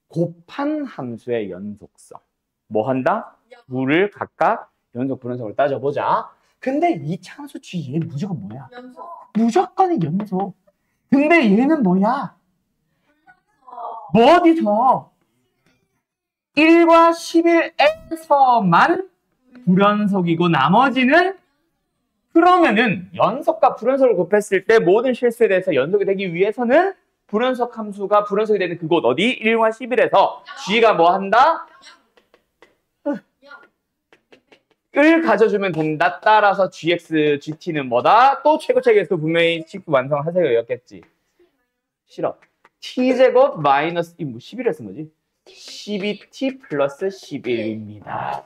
곱한 함수의 연속성. 뭐 한다? 물을 각각 연속 불연속을 따져보자. 근데 이 참수치 얘 무조건 뭐야? 연속. 무조건 연속. 근데 얘는 뭐야? 뭐 어디서? 1과 11에서만 불연속이고 나머지는 그러면은 연속과 불연속을 곱했을 때 모든 실수에 대해서 연속이 되기 위해서는 불연속 함수가 불연속이 되는 그곳 어디? 1과 11에서 g가 뭐 한다? 을 가져주면 된다. 따라서 gx, gt는 뭐다? 또 최고책에서 분명히 식구 완성하세요 였겠지. 싫어. t제곱 마이너스 이 뭐 11을 쓴 거지? 12t 플러스 11입니다.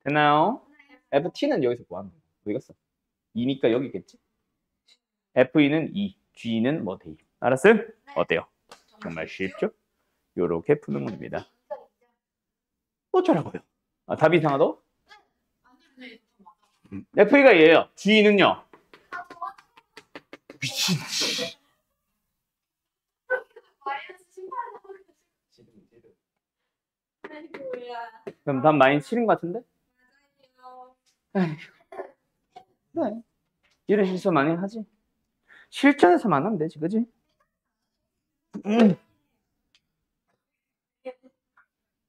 됐나요? ft는 여기서 뭐 하는 거야? 어디 갔어? 2니까 여기 있겠지? fe는 2, g는 뭐 돼? 알았어요? 어때요? 정말 쉽죠? 요렇게 푸는 겁니다. 어쩌라고요? 아, 답이 이상하다? FE가 얘예요. G는요? 미친. 그럼 답 마이너스 7인 것 같은데? 그래. 이런 실수 많이 하지. 실전에서만 하면 되지, 그지?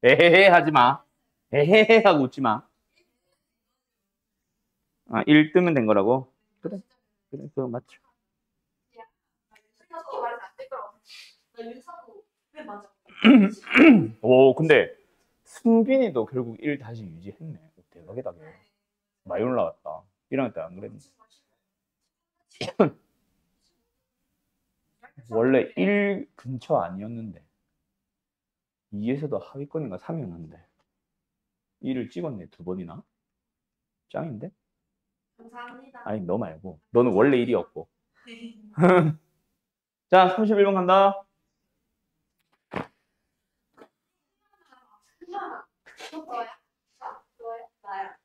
에헤헤 하지 마. 에헤헤 하고 웃지 마. 아, 1 뜨면 된 거라고? 그래. 그래, 그거 맞죠. 오, 근데 승빈이도 결국 1 다시 유지했네. 대박이다. 많이 올라갔다. 1학년 때 안 그랬는데. 원래 1 근처 아니었는데 2에서도 하위권인가 3이었는데 1을 찍었네 2번이나. 짱인데? 감사합니다. 아니 너 말고 너는 원래 1이었고. 자 31번 간다. 너야? 너야? 나야.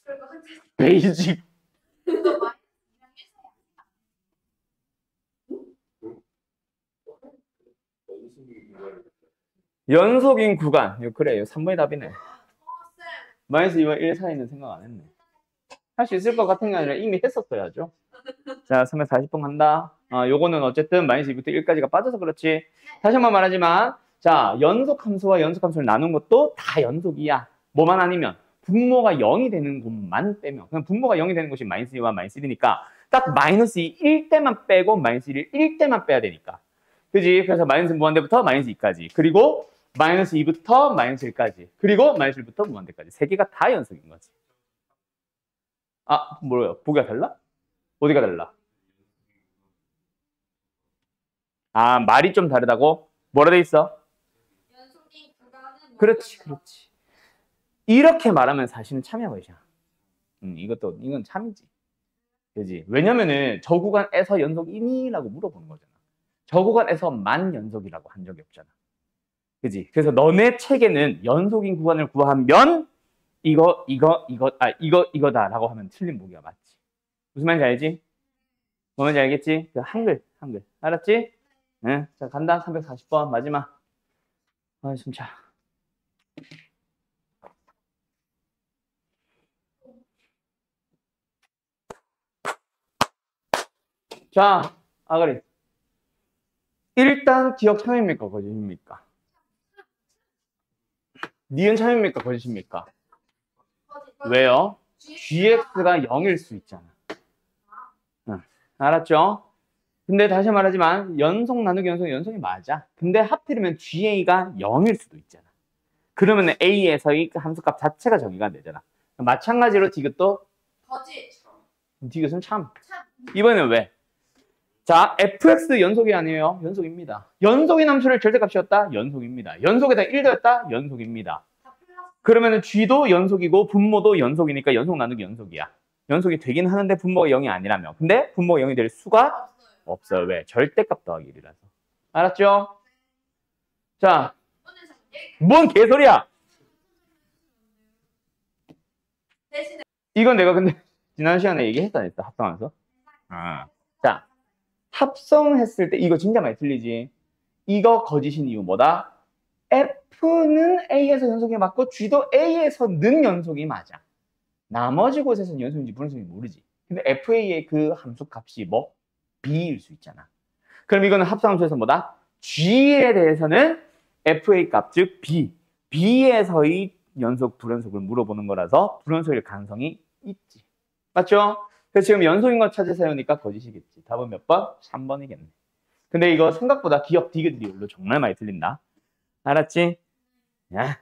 그리고 한 베이직. 연속인 구간. 이거 그래. 이거 3번이 답이네. 마이너스 2와 1 사이는 생각 안 했네. 할 수 있을 것 같은 게 아니라 이미 했었어야죠. 자, 340번 간다. 요거는 어쨌든 마이너스 2부터 1까지가 빠져서 그렇지. 다시 한번 말하지만 자, 연속 함수와 연속 함수를 나눈 것도 다 연속이야. 뭐만 아니면 분모가 0이 되는 곳만 빼면 그냥 분모가 0이 되는 곳이 마이너스 2와 마이너스 1이니까 딱 마이너스 2일 때만 빼고 마이너스 1일 1일 때만 빼야 되니까. 그지? 그래서 마이너스 무한대부터 마이너스 2까지. 그리고 마이너스 2부터 마이너스 1까지. 그리고 마이너스 1부터 무한대까지. 세 개가 다 연속인 거지. 아, 뭐예요? 보기가 달라? 어디가 달라? 아, 말이 좀 다르다고? 뭐라 돼 있어? 연속인 구간은 그렇지, 그렇지. 이렇게 말하면 사실은 참여 것이야. 이건 참이지. 그지? 왜냐면은 저 구간에서 연속이니라고 물어보는 거잖아. 저 구간에서만 연속이라고 한 적이 없잖아. 그지? 그래서 너네 책에는 연속인 구간을 구하면 이거다라고 하면 틀린 보기가 맞지. 무슨 말인지 알지? 뭐 말인지 알겠지? 그 한글. 알았지? 응? 자, 간다. 340번 마지막. 숨차. 자, 아가리. 일단 기억 참입니까? 거짓입니까? 니은 참입니까? 거짓입니까? 왜요? gx가 0일 수 있잖아. 응, 알았죠? 근데 다시 말하지만 연속 나누기 연속이 맞아. 근데 하필이면 ga가 0일 수도 있잖아. 그러면 a에서의 함수값 자체가 정의가 안 되잖아. 마찬가지로 디귿도 거짓. 디귿은 참. 참. 이번에는 왜? 자, fx 연속이 아니에요. 연속입니다. 연속인 함수를 절대값이었다? 연속입니다. 연속에다 1 더했다? 연속입니다. 다 플러스. 그러면은 g도 연속이고 분모도 연속이니까 연속 나누기 연속이야. 연속이 되긴 하는데 분모가 0이 아니라며. 근데 분모가 0이 될 수가 없어요. 없어요. 왜? 절대값 더하기 1이라서. 알았죠? 자, 오늘 장 뭔 개소리야! 대신에 이건 내가 근데 지난 시간에 얘기했다 했다. 합성하면서. 아. 자, 합성했을 때 이거 진짜 많이 틀리지. 이거 거짓인 이유 뭐다? F는 A에서 연속이 맞고 G도 A에서는 연속이 맞아. 나머지 곳에서는 연속인지 불연속인지 모르지. 근데 FA의 그 함수 값이 뭐? B일 수 있잖아. 그럼 이거는 합성함수에서 뭐다? G에 대해서는 FA 값, 즉 B. B에서의 연속, 불연속을 물어보는 거라서 불연속일 가능성이 있지. 맞죠? 그래서 지금 연속인 거 찾으세요니까 거짓이겠지. 답은 몇 번? 3번이겠네. 근데 이거 생각보다 기억 디귿리을로 정말 많이 틀린다. 알았지? 야.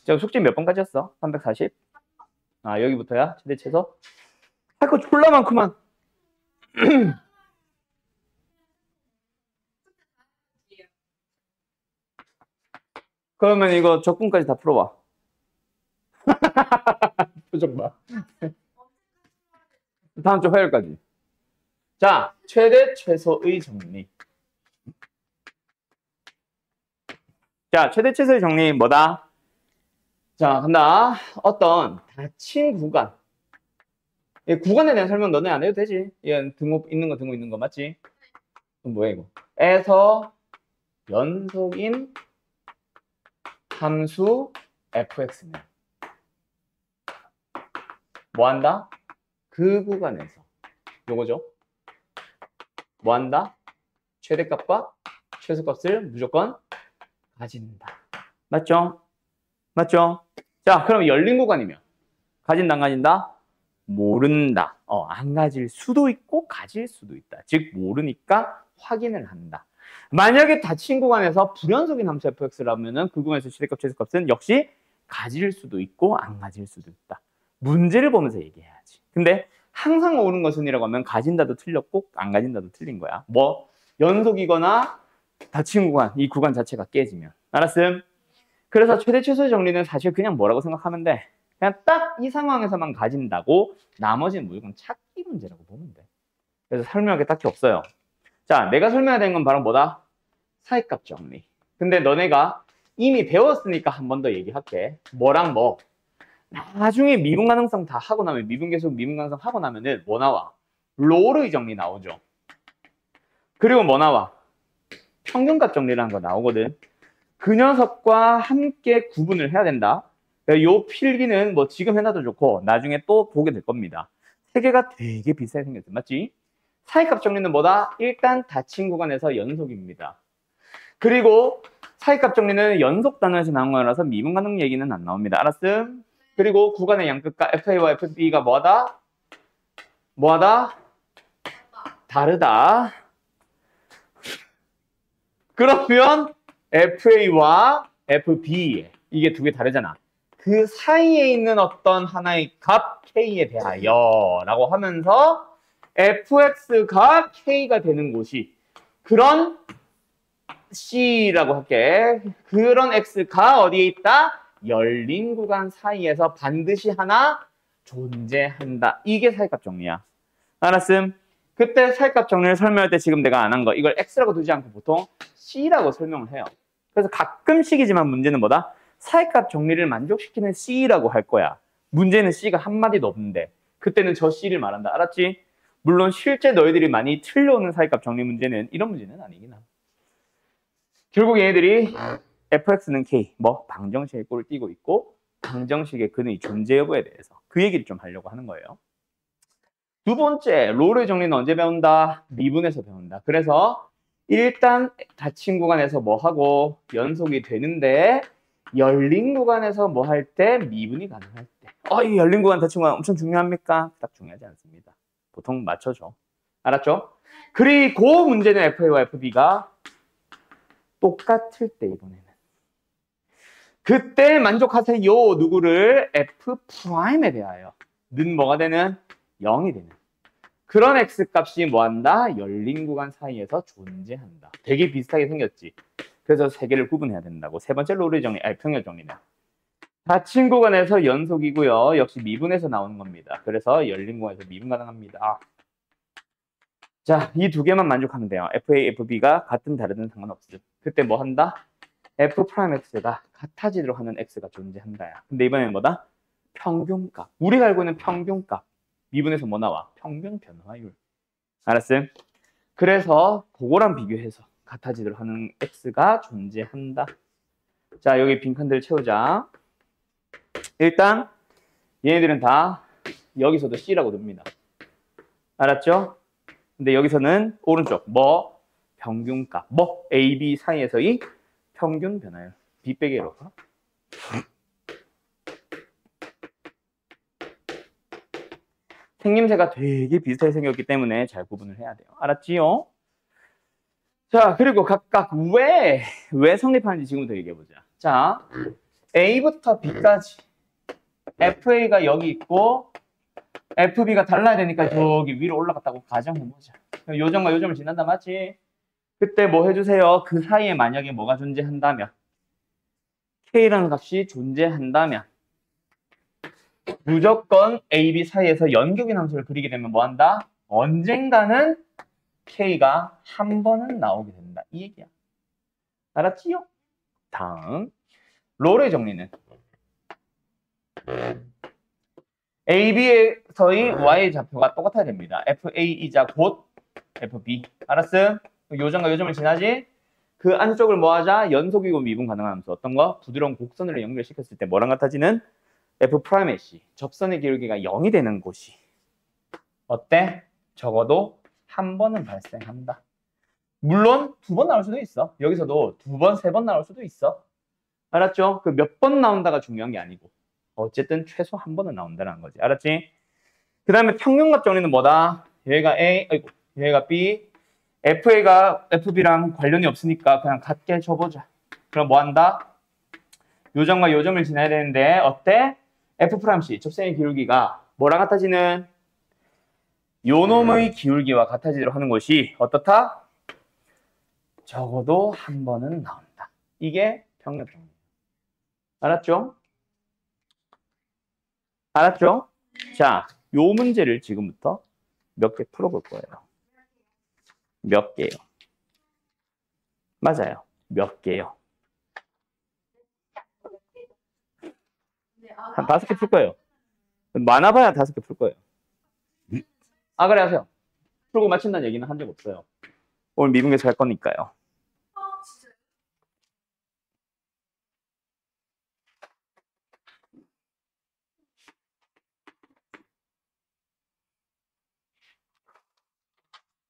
저 숙제 몇 번까지였어? 340? 아, 여기부터야? 최대 최소? 할 거 졸라 많구만. 그러면 이거 적분까지 다 풀어봐. 표정 봐. 다음 주 화요일까지. 자, 최대 최소의 정리. 자, 최대 최소의 정리 뭐다? 자, 간다. 어떤 닫힌 구간. 이 구간에 대한 설명 너네 안 해도 되지. 얘 등호 있는 거 맞지? 그럼 뭐야 이거? 에서 연속인 함수 fx는 뭐 한다? 그 구간에서 요거죠. 뭐 한다? 최대값과 최소값을 무조건 가진다. 맞죠? 맞죠? 자, 그럼 열린 구간이면 가진다 안 가진다? 모른다. 안 가질 수도 있고 가질 수도 있다. 즉 모르니까 확인을 한다. 만약에 닫힌 구간에서 불연속인 함수 fx라면은 그 구간에서 최대값 최소값은 역시 가질 수도 있고 안 가질 수도 있다. 문제를 보면서 얘기해야지. 근데 항상 옳은 것은이라고 하면 가진다도 틀렸고 안 가진다도 틀린 거야. 뭐 연속이거나 닫힌 구간, 이 구간 자체가 깨지면. 알았음? 그래서 최대 최소의 정리는 사실 그냥 뭐라고 생각하면 돼. 그냥 딱 이 상황에서만 가진다고 나머지는 무조건 찾기 문제라고 보면 돼. 그래서 설명할 게 딱히 없어요. 자, 내가 설명해야 되는 건 바로 뭐다? 사이값 정리. 근데 너네가 이미 배웠으니까 한 번 더 얘기할게. 뭐랑 뭐. 나중에 미분 가능성 다 하고 나면 미분 계속 미분 가능성 하고 나면은 뭐 나와? 롤의 정리 나오죠. 그리고 뭐 나와? 평균값 정리라는 거 나오거든. 그 녀석과 함께 구분을 해야 된다. 요 필기는 뭐 지금 해놔도 좋고 나중에 또 보게 될 겁니다. 세 개가 되게 비슷하게 생겼어. 맞지? 사이값 정리는 뭐다? 일단 닫힌 구간에서 연속입니다. 그리고 사이값 정리는 연속 단어에서 나온 거라서 미분 가능 얘기는 안 나옵니다. 알았음? 그리고 구간의 양끝과 FA와 FB가 뭐하다? 뭐하다? 다르다. 그러면 FA와 FB 이게 두 개 다르잖아. 그 사이에 있는 어떤 하나의 값 K에 대하여 라고 하면서 fx가 K가 되는 곳이 그런 C라고 할게. 그런 X가 어디에 있다? 열린 구간 사이에서 반드시 하나 존재한다. 이게 사이값 정리야. 알았음? 그때 사이값 정리를 설명할 때 지금 내가 안 한 거 이걸 X라고 두지 않고 보통 C라고 설명을 해요. 그래서 가끔씩이지만 문제는 뭐다? 사이값 정리를 만족시키는 C라고 할 거야. 문제는 C가 한마디도 없는데 그때는 저 C를 말한다. 알았지? 물론 실제 너희들이 많이 틀려오는 사이값 정리 문제는 이런 문제는 아니긴 함. 결국 얘네들이 fx는 k, 뭐 방정식의 꼴을 띄고 있고 방정식의 근의 존재 여부에 대해서 그 얘기를 좀 하려고 하는 거예요. 두 번째, 롤의 정리는 언제 배운다? 미분에서 배운다. 그래서 일단 닫힌 구간에서 뭐 하고 연속이 되는데 열린 구간에서 뭐 할 때 미분이 가능할 때. 이 열린 구간 닫힌 구간 엄청 중요합니까? 딱 중요하지 않습니다. 보통 맞춰줘. 알았죠? 그리고 문제는 FA와 FB가 똑같을 때 이번에는. 그때 만족하세요. 누구를? F'에 대하여. 는 뭐가 되는? 0이 되는. 그런 X값이 뭐한다? 열린 구간 사이에서 존재한다. 되게 비슷하게 생겼지. 그래서 세 개를 구분해야 된다고. 세 번째 롤의 정리, 평열 정리는. 닫힌 구간에서 연속이고요. 역시 미분에서 나오는 겁니다. 그래서 열린 구간에서 미분 가능합니다. 자, 이 두 개만 만족하면 돼요. FA, FB가 같든 다르든 상관없음. 그때 뭐 한다? F'X가 같아지도록 하는 X가 존재한다야. 근데 이번에는 뭐다? 평균값. 우리가 알고 있는 평균값. 미분에서 뭐 나와? 평균 변화율. 알았어요? 그래서 그거랑 비교해서 같아지도록 하는 X가 존재한다. 자, 여기 빈칸들 채우자. 일단 얘네들은 다 여기서도 C라고 듭니다. 알았죠? 근데 여기서는 오른쪽 뭐? 평균값. 뭐? A, B 사이에서의 평균 변화율. B 빼기 L로. 생김새가 되게 비슷하게 생겼기 때문에 잘 구분을 해야 돼요. 알았지요? 자, 그리고 각각 왜 성립하는지 지금부터 얘기해보자. 자, A부터 B까지 FA가 여기 있고 FB가 달라야 되니까 저기 위로 올라갔다고 가정해보자. 요점과 요점을 지난다, 맞지? 그때 뭐 해주세요? 그 사이에 만약에 뭐가 존재한다면 K라는 값이 존재한다면 무조건 A, B 사이에서 연격인 함수를 그리게 되면 뭐 한다? 언젠가는 K가 한 번은 나오게 된다. 이 얘기야. 알았지요? 다음. 롤의 정리는 A, B에서의 Y의 좌표가 똑같아야 됩니다. FA이자 곧 FB. 알았음? 요점과 요점을 지나지? 그 안쪽을 뭐 하자? 연속이고 미분 가능한 함수. 어떤 거? 부드러운 곡선으로 연결시켰을 때 뭐랑 같아지는? F'의 C. 접선의 기울기가 0이 되는 곳이. 어때? 적어도 한 번은 발생한다. 물론 두 번 나올 수도 있어. 여기서도 두 번, 세 번 나올 수도 있어. 알았죠? 그 몇 번 나온다가 중요한 게 아니고 어쨌든 최소 한 번은 나온다는 거지. 알았지? 그 다음에 평균값 정리는 뭐다? 얘가 A, 아이고, 얘가 B, FA가 FB랑 관련이 없으니까 그냥 같게 줘보자. 그럼 뭐 한다? 요점과 요점을 지나야 되는데 어때? F'C, 접선의 기울기가 뭐랑 같아지는? 요놈의 기울기와 같아지도록 하는 것이 어떻다? 적어도 한 번은 나온다. 이게 평균 정리. 알았죠? 알았죠? 자, 요 문제를 지금부터 몇 개 풀어볼 거예요. 몇 개요? 맞아요. 몇 개요? 한 5개 풀 거예요. 많아봐야 5개 풀 거예요. 그래 하세요. 풀고 마친다는 얘기는 한 적 없어요. 오늘 미분계수 할 거니까요.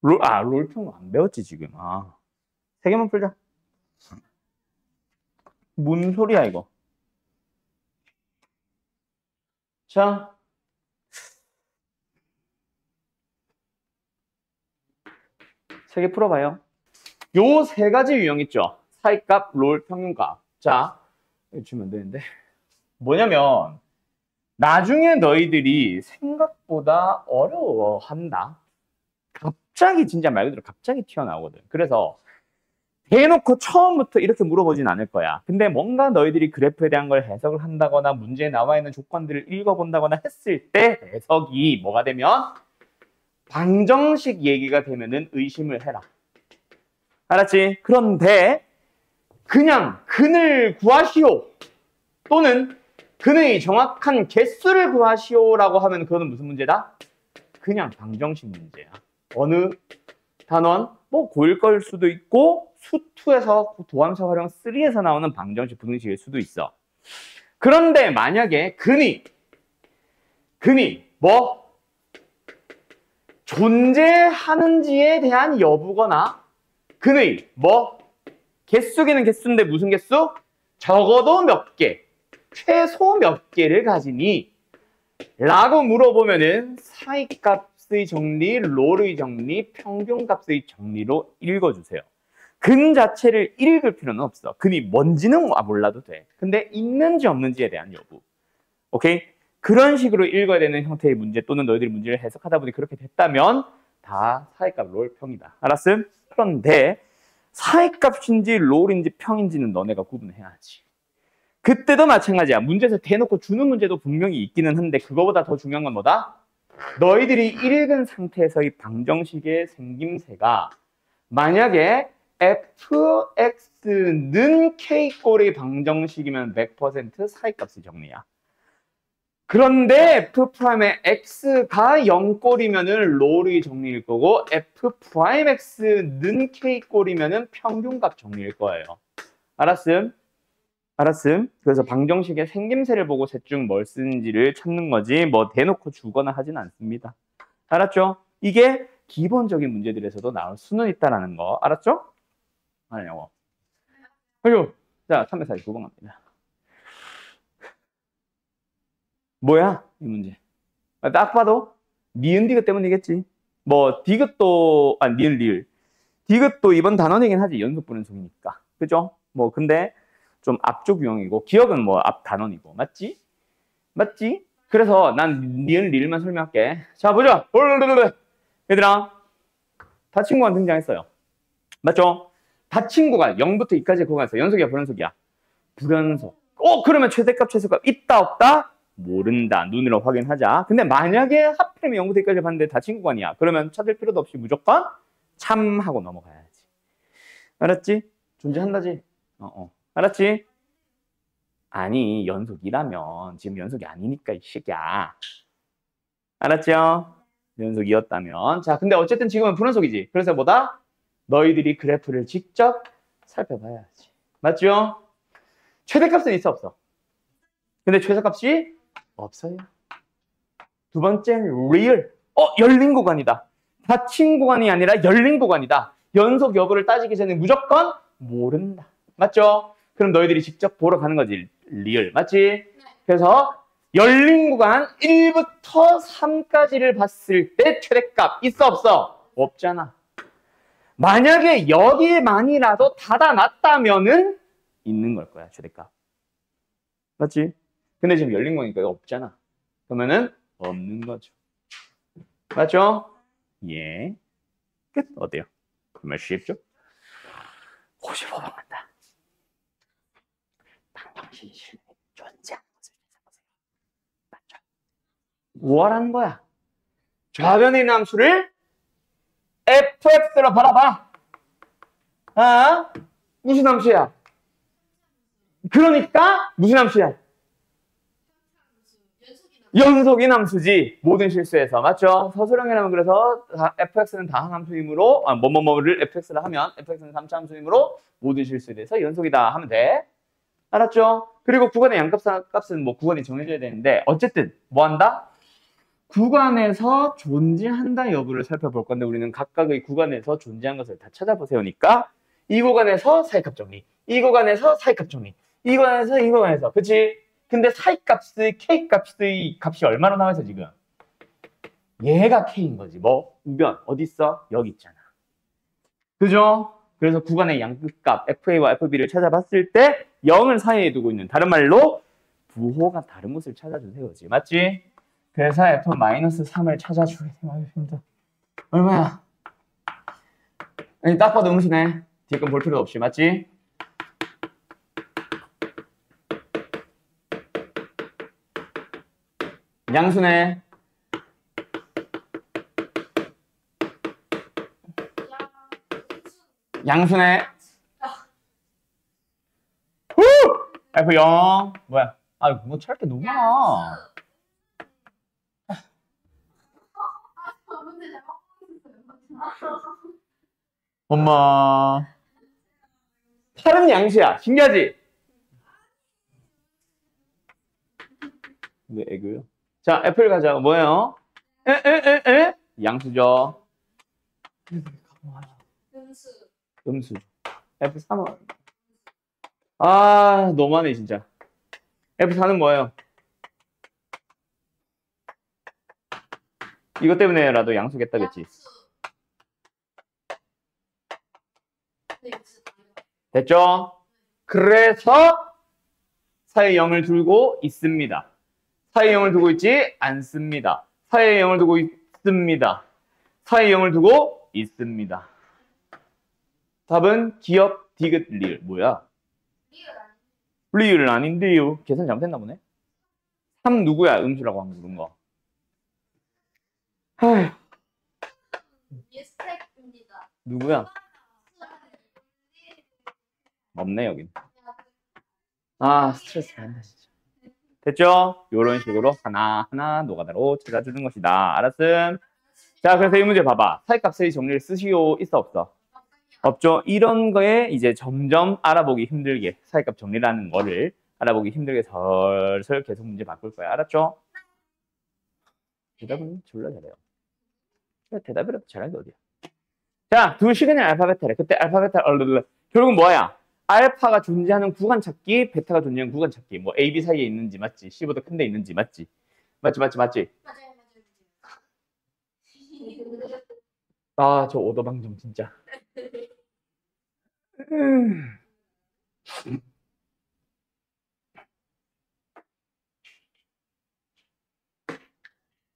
롤평 안 배웠지 지금. 3개만 풀자. 뭔 소리야 이거. 자, 세 개 풀어봐요. 요 세 가지 유형 있죠. 사이값, 롤, 평균값. 자, 이거 주면 안 되는데. 뭐냐면 나중에 너희들이 생각보다 어려워한다. 갑자기 진짜 말 그대로 갑자기 튀어나오거든. 그래서 대놓고 처음부터 이렇게 물어보진 않을 거야. 근데 뭔가 너희들이 그래프에 대한 걸 해석을 한다거나 문제에 나와 있는 조건들을 읽어본다거나 했을 때 해석이 뭐가 되면 방정식 얘기가 되면은 의심을 해라. 알았지? 그런데 그냥 근을 구하시오 또는 근의 정확한 개수를 구하시오라고 하면 그거는 무슨 문제다? 그냥 방정식 문제야. 어느 단원? 뭐 고1 걸 수도 있고 수2에서 도함수 활용 3에서 나오는 방정식 부등식일 수도 있어. 그런데 만약에 근이 뭐 존재하는지에 대한 여부거나 근의 뭐 개수기는 개수인데 무슨 개수? 적어도 몇 개, 최소 몇 개를 가지니? 라고 물어보면은 사이값의 정리, 롤의 정리, 평균값의 정리로 읽어주세요. 근 자체를 읽을 필요는 없어. 근이 뭔지는 몰라도 돼. 근데 있는지 없는지에 대한 여부. 오케이? 그런 식으로 읽어야 되는 형태의 문제 또는 너희들이 문제를 해석하다 보니 그렇게 됐다면 다 사이값 롤 평이다. 알았음? 그런데 사이값인지 롤인지 평인지는 너네가 구분해야지. 그때도 마찬가지야. 문제에서 대놓고 주는 문제도 분명히 있기는 한데 그거보다 더 중요한 건 뭐다? 너희들이 읽은 상태에서의 방정식의 생김새가 만약에 fx는 k꼴의 방정식이면 100% 사이값의 정리야. 그런데 f'의 x가 0꼴이면은 롤의 정리일 거고 f'x는 k꼴이면은 평균값 정리일 거예요. 알았음? 알았음? 그래서 방정식의 생김새를 보고 셋 중 뭘 쓰는지를 찾는 거지 뭐 대놓고 주거나 하진 않습니다. 알았죠? 이게 기본적인 문제들에서도 나올 수는 있다라는 거. 알았죠? 아니요. 그리고 자, 349번 갑니다. 뭐야? 이 문제. 딱 봐도 니은 디귿 때문이겠지. 뭐 디귿도 니은 리을. 디귿도 이번 단원이긴 하지. 연속 분연속이니까. 그죠? 뭐 근데 좀 앞쪽 유형이고 기억은 뭐 앞 단원이고. 맞지? 맞지? 그래서 난 니은 리을만 설명할게. 자, 보자. 얘들아. 다친구가 등장했어요. 맞죠? 다친구가 0부터 2까지 구간에서 연속이야, 불연속이야? 불연속. 그러면 최대값, 최소값 있다, 없다? 모른다. 눈으로 확인하자. 근데 만약에 하필이면 0부터 2까지 봤는데 다친 구간이야. 그러면 찾을 필요도 없이 무조건 참하고 넘어가야지. 알았지? 존재한다지? 알았지? 아니, 연속이라면 지금 연속이 아니니까 이 새끼야. 알았죠? 연속이었다면. 자, 근데 어쨌든 지금은 불연속이지. 그래서 뭐다? 너희들이 그래프를 직접 살펴봐야지. 맞죠? 최대값은 있어, 없어? 근데 최소값이 없어요. 두 번째는 real. 열린 구간이다. 닫힌 구간이 아니라 열린 구간이다. 연속 여부를 따지기 전에 무조건 모른다. 맞죠? 그럼 너희들이 직접 보러 가는 거지. real. 맞지? 그래서 열린 구간 1부터 3까지를 봤을 때 최대값 있어, 없어? 없잖아. 만약에 여기만이라도 닫아놨다면은 있는 걸 거야, 최대값. 맞지? 근데 지금 열린 거니까 이거 없잖아. 그러면은 없는 거죠. 맞죠? 예. 끝. 어때요? 정말 쉽죠? 55번 간다. 방정식이 존재하는 것을 찾아보세요. 맞죠? 뭐라는 거야? 좌변에 있는 함수를 fx로 바라봐. 무슨 함수야? 그러니까 무슨 함수야? 연속인 함수지. 모든 실수에서. 맞죠? 서술형이라면 그래서 fx는 다항함수이므로 뭐뭐뭐를 fx를 하면 fx는 3차 함수이므로 모든 실수에 대해서 연속이다 하면 돼. 알았죠? 그리고 구간의 양값은 뭐 구간이 정해져야 되는데 어쨌든 뭐 한다? 구간에서 존재한다 여부를 살펴볼 건데 우리는 각각의 구간에서 존재한 것을 다 찾아보세요니까 이 구간에서 사이값 정리, 이 구간에서 사이값 정리, 이 구간에서 이 구간에서. 그치? 근데 사이값의 K값의 값이 얼마나 나와서 지금? 얘가 K인 거지. 뭐? 우변 어디 있어? 여기 있잖아. 그죠? 그래서 구간의 양끝값 FA와 FB를 찾아봤을 때 0을 사이에 두고 있는 다른 말로 부호가 다른 것을 찾아주세요지. 맞지? 그래서 F-3을 찾아주게 되면 힘들어. 얼마야? 아니 딱 봐도 음수네. 뒤에 건 볼 필요 없이. 맞지? 양수네. 양수네. 후! F0. 뭐야? 뭐 찾을 게 너무 많아. 엄마. 8은 양수야. 신기하지? 왜 애교요? 자, F를 가자. 뭐예요? 에? 양수죠. 음수. 음수. F3은 아 너무하네 진짜. F4는 뭐예요? 이것 때문에라도 양수겠다 그치? 양수. 네, 음수. 됐죠? 그래서 사이에 0을 두고 있습니다. 사이에 0을 두고 있지 않습니다. 사이에 0을 두고 있습니다. 사이에 0을 두고 있습니다. 답은 기억, 디귿, 리을. 뭐야? 리을 아니. 리을은 아닌데요. 계산 잘못했나 보네. 3 누구야? 음수라고 한 거 물은 거. 아휴, 미스텍입니다. 누구야? 없네 여긴. 아 스트레스 받는다 진짜. 됐죠? 이런 식으로 하나하나 노가다로 찾아주는 것이다. 알았음? 자 그래서 이 문제 봐봐. 사이값의 정리를 쓰시오. 있어 없어? 없죠? 이런 거에 이제 점점 알아보기 힘들게 사이값 정리라는 거를 알아보기 힘들게 설설 계속 문제 바꿀 거야. 알았죠? 대답은 졸라 잘해요. 대답이라도 잘하는 게 어디야. 자, 두 시간의 알파벳이래. 그때 알파벳 결국은 뭐야? 알파가 존재하는 구간 찾기, 베타가 존재하는 구간 찾기. 뭐 A, B 사이에 있는지 맞지? C보다 큰 데 있는지 맞지? 맞지? 맞아요. 아, 저 오더방정 진짜.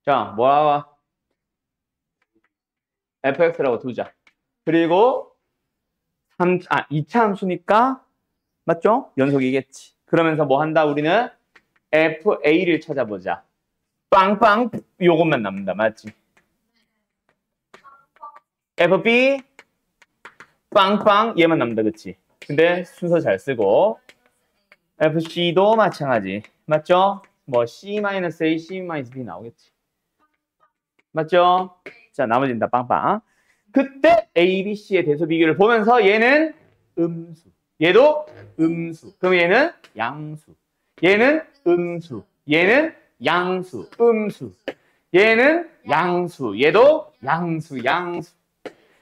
자, 뭐야? fx라고 두자. 그리고 2차 함수니까 맞죠? 연속이겠지. 그러면서 뭐 한다? 우리는 fa를 찾아보자. 빵빵 요것만 남는다. 맞지? fb 빵빵 얘만 남는다. 그치? 근데 순서 잘 쓰고 fc도 마찬가지. 맞죠? 뭐 c-a, c-b 나오겠지. 맞죠? 자, 나머지는 다 빵빵. 그때 A, B, C의 대소 비교를 보면서 얘는 음수. 얘도 음수. 그럼 얘는 양수. 얘는 음수. 얘는 양수. 음수. 얘는 양수. 얘도 양수. 양수.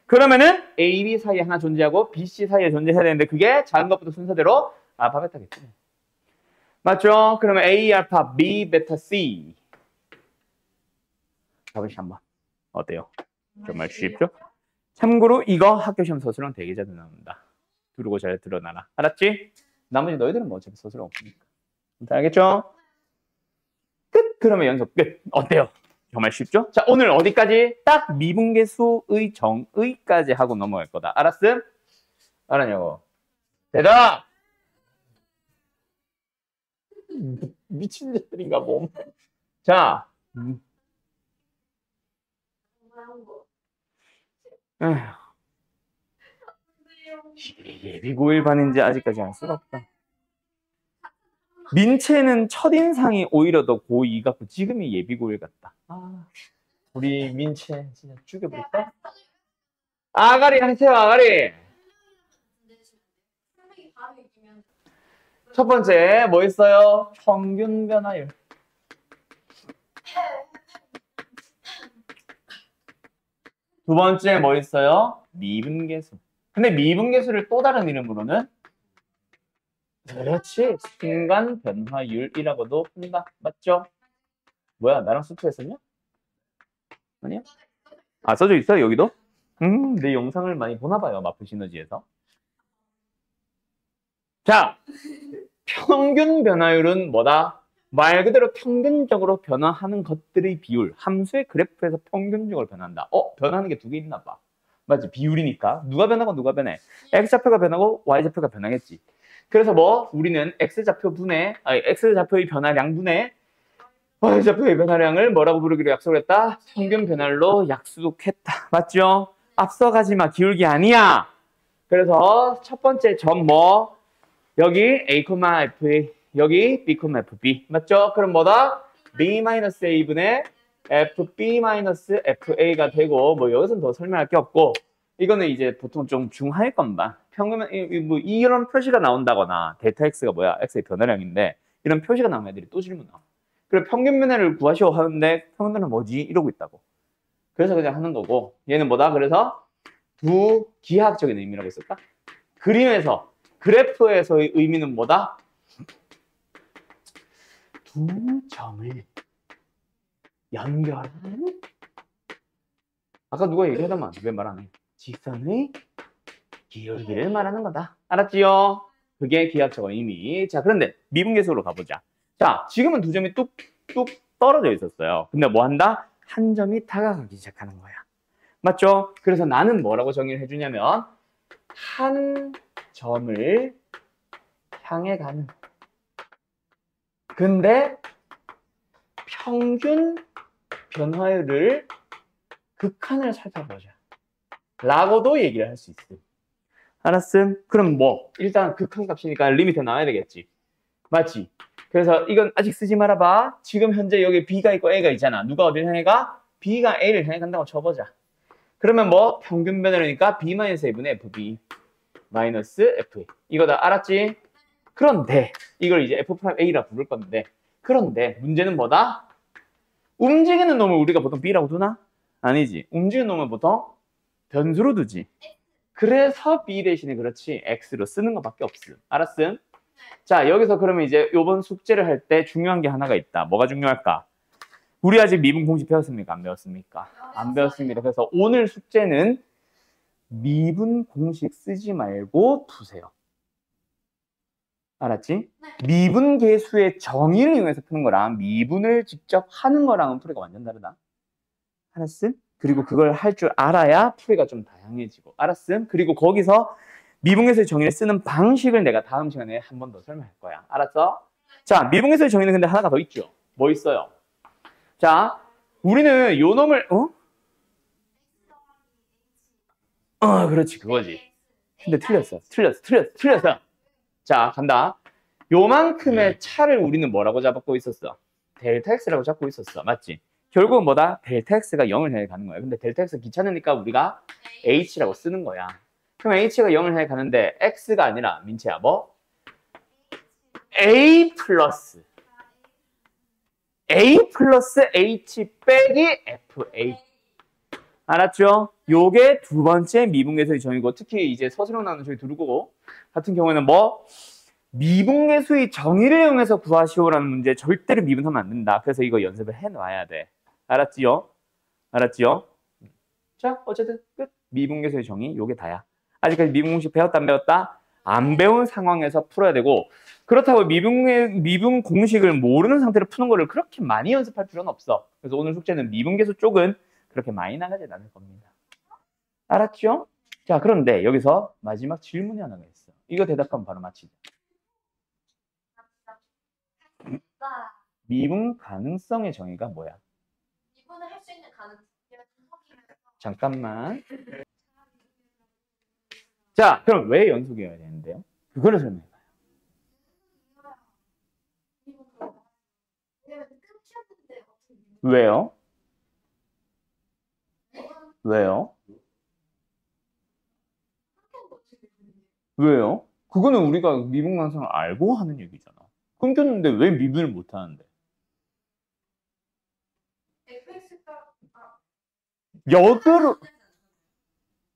그러면은 A, B 사이에 하나 존재하고 B, C 사이에 존재해야 되는데 그게 작은 것부터 순서대로 알파벳하겠지. 맞죠? 그러면 A 알파, B 베타, C. 가보시 한번. 어때요? 정말 쉽죠? 참고로 이거 학교 시험 서술형 되게 자주 나온다. 두르고 잘 드러나라. 알았지? 나머지 너희들은 뭐 어차피 서술형 없으니까. 알겠죠? 끝! 그러면 연속 끝. 어때요? 정말 쉽죠? 자, 오늘 어디까지? 딱 미분계수의 정의까지 하고 넘어갈 거다. 알았음? 알았냐고? 대답! 미친 년들인가 뭐. 자, 에휴. 예비 고일반인지 아직까지 알 수가 없다. 민채는 첫인상이 오히려 더 고2 같고 지금이 예비 고일 같다. 아, 우리 민채 진짜 죽여버릴까? 아가리 하세요, 아가리. 첫 번째 뭐 있어요? 평균 변화율. 두 번째 뭐 있어요? 미분계수. 근데 미분계수를 또 다른 이름으로는 그렇지. 순간 변화율이라고도 한다. 맞죠? 뭐야, 나랑 수투했었냐? 아니야? 아, 써져 있어요, 여기도? 내 영상을 많이 보나 봐요, 마프 시너지에서. 자, 평균 변화율은 뭐다? 말 그대로 평균적으로 변화하는 것들의 비율. 함수의 그래프에서 평균적으로 변한다. 변하는 게 두 개 있나 봐. 맞지? 비율이니까. 누가 변하고 누가 변해? X좌표가 변하고 Y좌표가 변하겠지. 그래서 뭐 우리는 X좌표의 변화량분의 Y좌표의 변화량을 뭐라고 부르기로 약속을 했다? 평균 변화율로 약속했다. 맞죠? 앞서가지 마. 기울기 아니야. 그래서 첫 번째 점 뭐? 여기 A, FA, 여기 B, FB. 맞죠? 그럼 뭐다? B-A분의 FB-FA가 되고 뭐 여기서는 더 설명할 게 없고 이거는 이제 보통 좀 중하일 건가? 평균 뭐 이런 표시가 나온다거나 데이터 X가 뭐야? X의 변화량인데 이런 표시가 나오면 애들이 또 질문 나와. 그래 평균 변화를 구하시오 하는데 평균 변화 뭐지? 이러고 있다고. 그래서 그냥 하는 거고 얘는 뭐다? 그래서 두 기하학적인 의미라고 했을까? 그림에서 그래프에서의 의미는 뭐다? 두 점을 연결한 아까 누가 얘기하더만 왜 말 안 해? 직선의 기울기를 말하는 거다. 알았지요? 그게 기하학적 의미. 자, 그런데 미분계수로 가보자. 자, 지금은 두 점이 뚝뚝 떨어져 있었어요. 근데 뭐 한다? 한 점이 다가가기 시작하는 거야. 맞죠? 그래서 나는 뭐라고 정의를 해주냐면 한 점을 향해 가는. 근데 평균 변화율을 극한을 살펴보자. 라고도 얘기를 할 수 있음. 알았음? 그럼 뭐 일단 극한 값이니까 리미트 나와야 되겠지. 맞지? 그래서 이건 아직 쓰지 말아봐. 지금 현재 여기 B가 있고 A가 있잖아. 누가 어디를 향해 가? B가 A를 향해 간다고 쳐보자. 그러면 뭐 평균 변화율이니까 B-A분의 FB 마이너스 FA. 이거다. 알았지? 그런데 이걸 이제 F'A라 부를 건데 그런데 문제는 뭐다? 움직이는 놈을 우리가 보통 B라고 두나? 아니지. 움직이는 놈은 보통 변수로 두지. 그래서 B 대신에 그렇지 X로 쓰는 것밖에 없음. 알았음? 자, 여기서 그러면 이제 요번 숙제를 할 때 중요한 게 하나가 있다. 뭐가 중요할까? 우리 아직 미분 공식 배웠습니까? 안 배웠습니까? 안 배웠습니다. 그래서 오늘 숙제는 미분 공식 쓰지 말고 푸세요. 알았지? 미분 계수의 정의를 이용해서 푸는 거랑 미분을 직접 하는 거랑은 풀이가 완전 다르다. 알았음? 그리고 그걸 할 줄 알아야 풀이가 좀 다양해지고. 알았음? 그리고 거기서 미분계수의 정의를 쓰는 방식을 내가 다음 시간에 한 번 더 설명할 거야. 알았어? 자, 미분계수의 정의는 근데 하나가 더 있죠. 뭐 있어요? 자, 우리는 요 놈을 그렇지, 그거지. 근데 틀렸어. 자, 간다. 요만큼의 차를 우리는 뭐라고 잡고 있었어? 델타 X라고 잡고 있었어. 맞지? 결국은 뭐다? 델타 X가 0을 향해 가는 거야. 근데 델타 X 귀찮으니까 우리가 H라고 쓰는 거야. 그럼 H가 0을 향해 가는데 X가 아니라 민채야 뭐? A 플러스 H 빼기 FA. 알았죠? 요게 두 번째 미분계수의 정의고 특히 이제 서술형 나오는 저희 두르고 같은 경우에는 뭐? 미분계수의 정의를 이용해서 구하시오라는 문제 절대로 미분하면 안 된다. 그래서 이거 연습을 해놔야 돼. 알았지요? 알았지요? 자, 어쨌든 끝. 미분계수의 정의 요게 다야. 아직까지 미분공식 배웠다 안 배웠다? 안 배운 상황에서 풀어야 되고 그렇다고 미분 공식을 모르는 상태로 푸는 거를 그렇게 많이 연습할 필요는 없어. 그래서 오늘 숙제는 미분계수 쪽은 그렇게 많이 나가지 않을 겁니다. 알았죠? 자, 그런데 여기서 마지막 질문이 하나가 있어. 이거 대답하면 바로 맞히자. 미분 가능성의 정의가 뭐야? 미분을 할 수 있는 가능성을 잠깐만. 자, 그럼 왜 연속이어야 되는데요? 그거를 설명해봐요. 왜요? 왜요? 왜요? 그거는 우리가 미분 가능성을 알고 하는 얘기잖아. 끊겼는데 왜 미분을 못 하는데? 역으로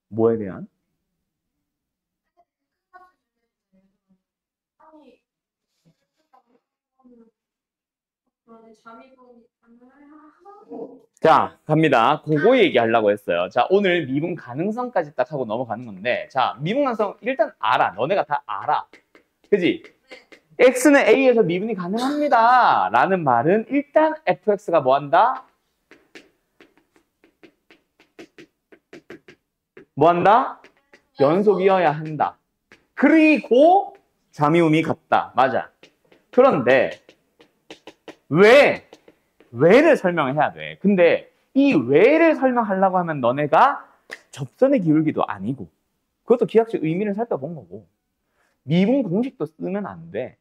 뭐에 대한? 자, 갑니다. 그거 얘기하려고 했어요. 자, 오늘 미분 가능성까지 딱 하고 넘어가는 건데, 자, 미분 가능성 일단 알아. 너네가 다 알아. 그지? X는 A에서 미분이 가능합니다. 라는 말은 일단 fx가 뭐 한다? 뭐 한다? 연속이어야 한다. 그리고 잠이움이 같다. 맞아. 그런데 왜를 설명해야 돼. 근데 이 왜를 설명하려고 하면 너네가 접선의 기울기도 아니고 그것도 기하학적 의미를 살펴본 거고 미분 공식도 쓰면 안 돼.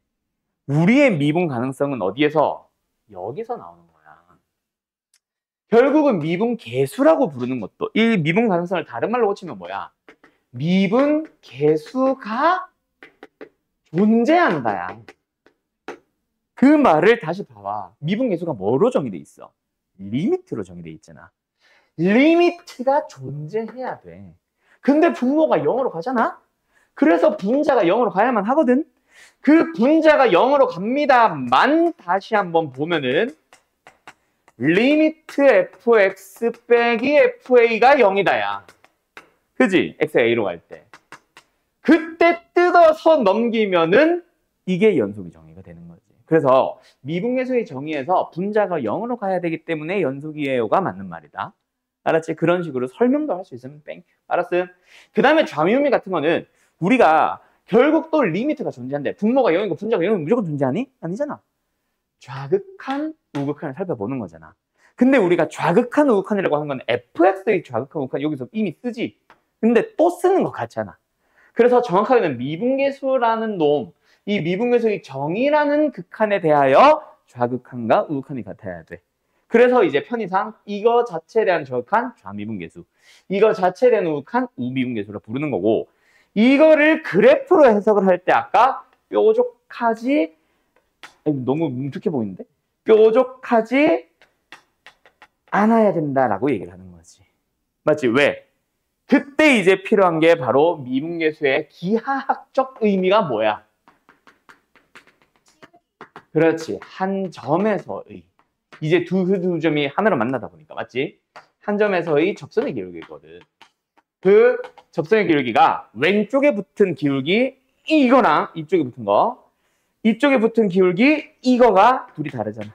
우리의 미분 가능성은 어디에서? 여기서 나오는 거야. 결국은 미분 계수라고 부르는 것도 이 미분 가능성을 다른 말로 고치면 뭐야? 미분 계수가 존재한다야. 그 말을 다시 봐봐. 미분 계수가 뭐로 정의돼 있어? 리미트로 정의돼 있잖아. 리미트가 존재해야 돼. 근데 분모가 0으로 가잖아? 그래서 분자가 0으로 가야만 하거든? 그 분자가 0으로 갑니다만 다시 한번 보면은 리미트 fx 빼기 fa가 0이다야. 그지? x가 a로 갈 때. 그때 뜯어서 넘기면은 이게 연속이 정의가 되는 거지. 그래서 미분계수의 정의에서 분자가 0으로 가야 되기 때문에 연속이에요가 맞는 말이다. 알았지? 그런 식으로 설명도 할 수 있으면 땡. 알았음? 그 다음에 좌미음미 같은 거는 우리가 결국 또 리미트가 존재한대. 분모가 0이고 분자가 0이면 무조건 존재하니? 아니잖아. 좌극한, 우극한을 살펴보는 거잖아. 근데 우리가 좌극한, 우극한이라고 하는 건 fx의 좌극한, 우극한 여기서 이미 쓰지. 근데 또 쓰는 것 같잖아. 그래서 정확하게는 미분계수라는 놈, 이 미분계수의 정의라는 극한에 대하여 좌극한과 우극한이 같아야 돼. 그래서 이제 편의상 이거 자체에 대한 저극한 좌미분계수, 이거 자체에 대한 우극한 우미분계수로 부르는 거고, 이거를 그래프로 해석을 할 때 아까 뾰족하지, 너무 뭉툭해 보이는데? 뾰족하지 않아야 된다라고 얘기를 하는 거지. 맞지? 왜? 그때 이제 필요한 게 바로 미분계수의 기하학적 의미가 뭐야? 그렇지. 한 점에서의. 이제 두 점이 하나로 만나다 보니까. 맞지? 한 점에서의 접선의 기울기거든. 그 접선의 기울기가 왼쪽에 붙은 기울기 이거랑 이쪽에 붙은 거. 이쪽에 붙은 기울기 이거가 둘이 다르잖아.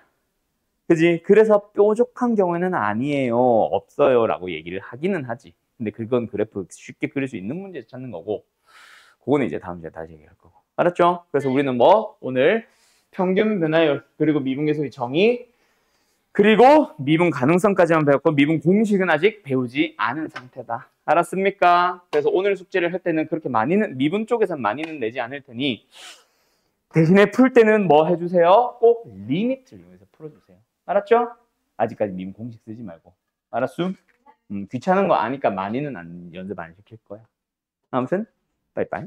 그지? 그래서 뾰족한 경우에는 아니에요. 없어요. 라고 얘기를 하기는 하지. 근데 그건 그래프 쉽게 그릴 수 있는 문제에서 찾는 거고, 그거는 이제 다음 주에 다시 얘기할 거고. 알았죠? 그래서 우리는 뭐 오늘 평균 변화율, 그리고 미분계수의 정의, 그리고 미분 가능성까지만 배웠고 미분 공식은 아직 배우지 않은 상태다. 알았습니까? 그래서 오늘 숙제를 할 때는 그렇게 많이는, 미분 쪽에서는 많이는 내지 않을 테니 대신에 풀 때는 뭐 해주세요? 꼭 리미트를 이용해서 풀어주세요. 알았죠? 아직까지 미분 공식 쓰지 말고. 알았음? 귀찮은 거 아니까 많이는 연습 안 시킬 거야. 아무튼 빠이빠이.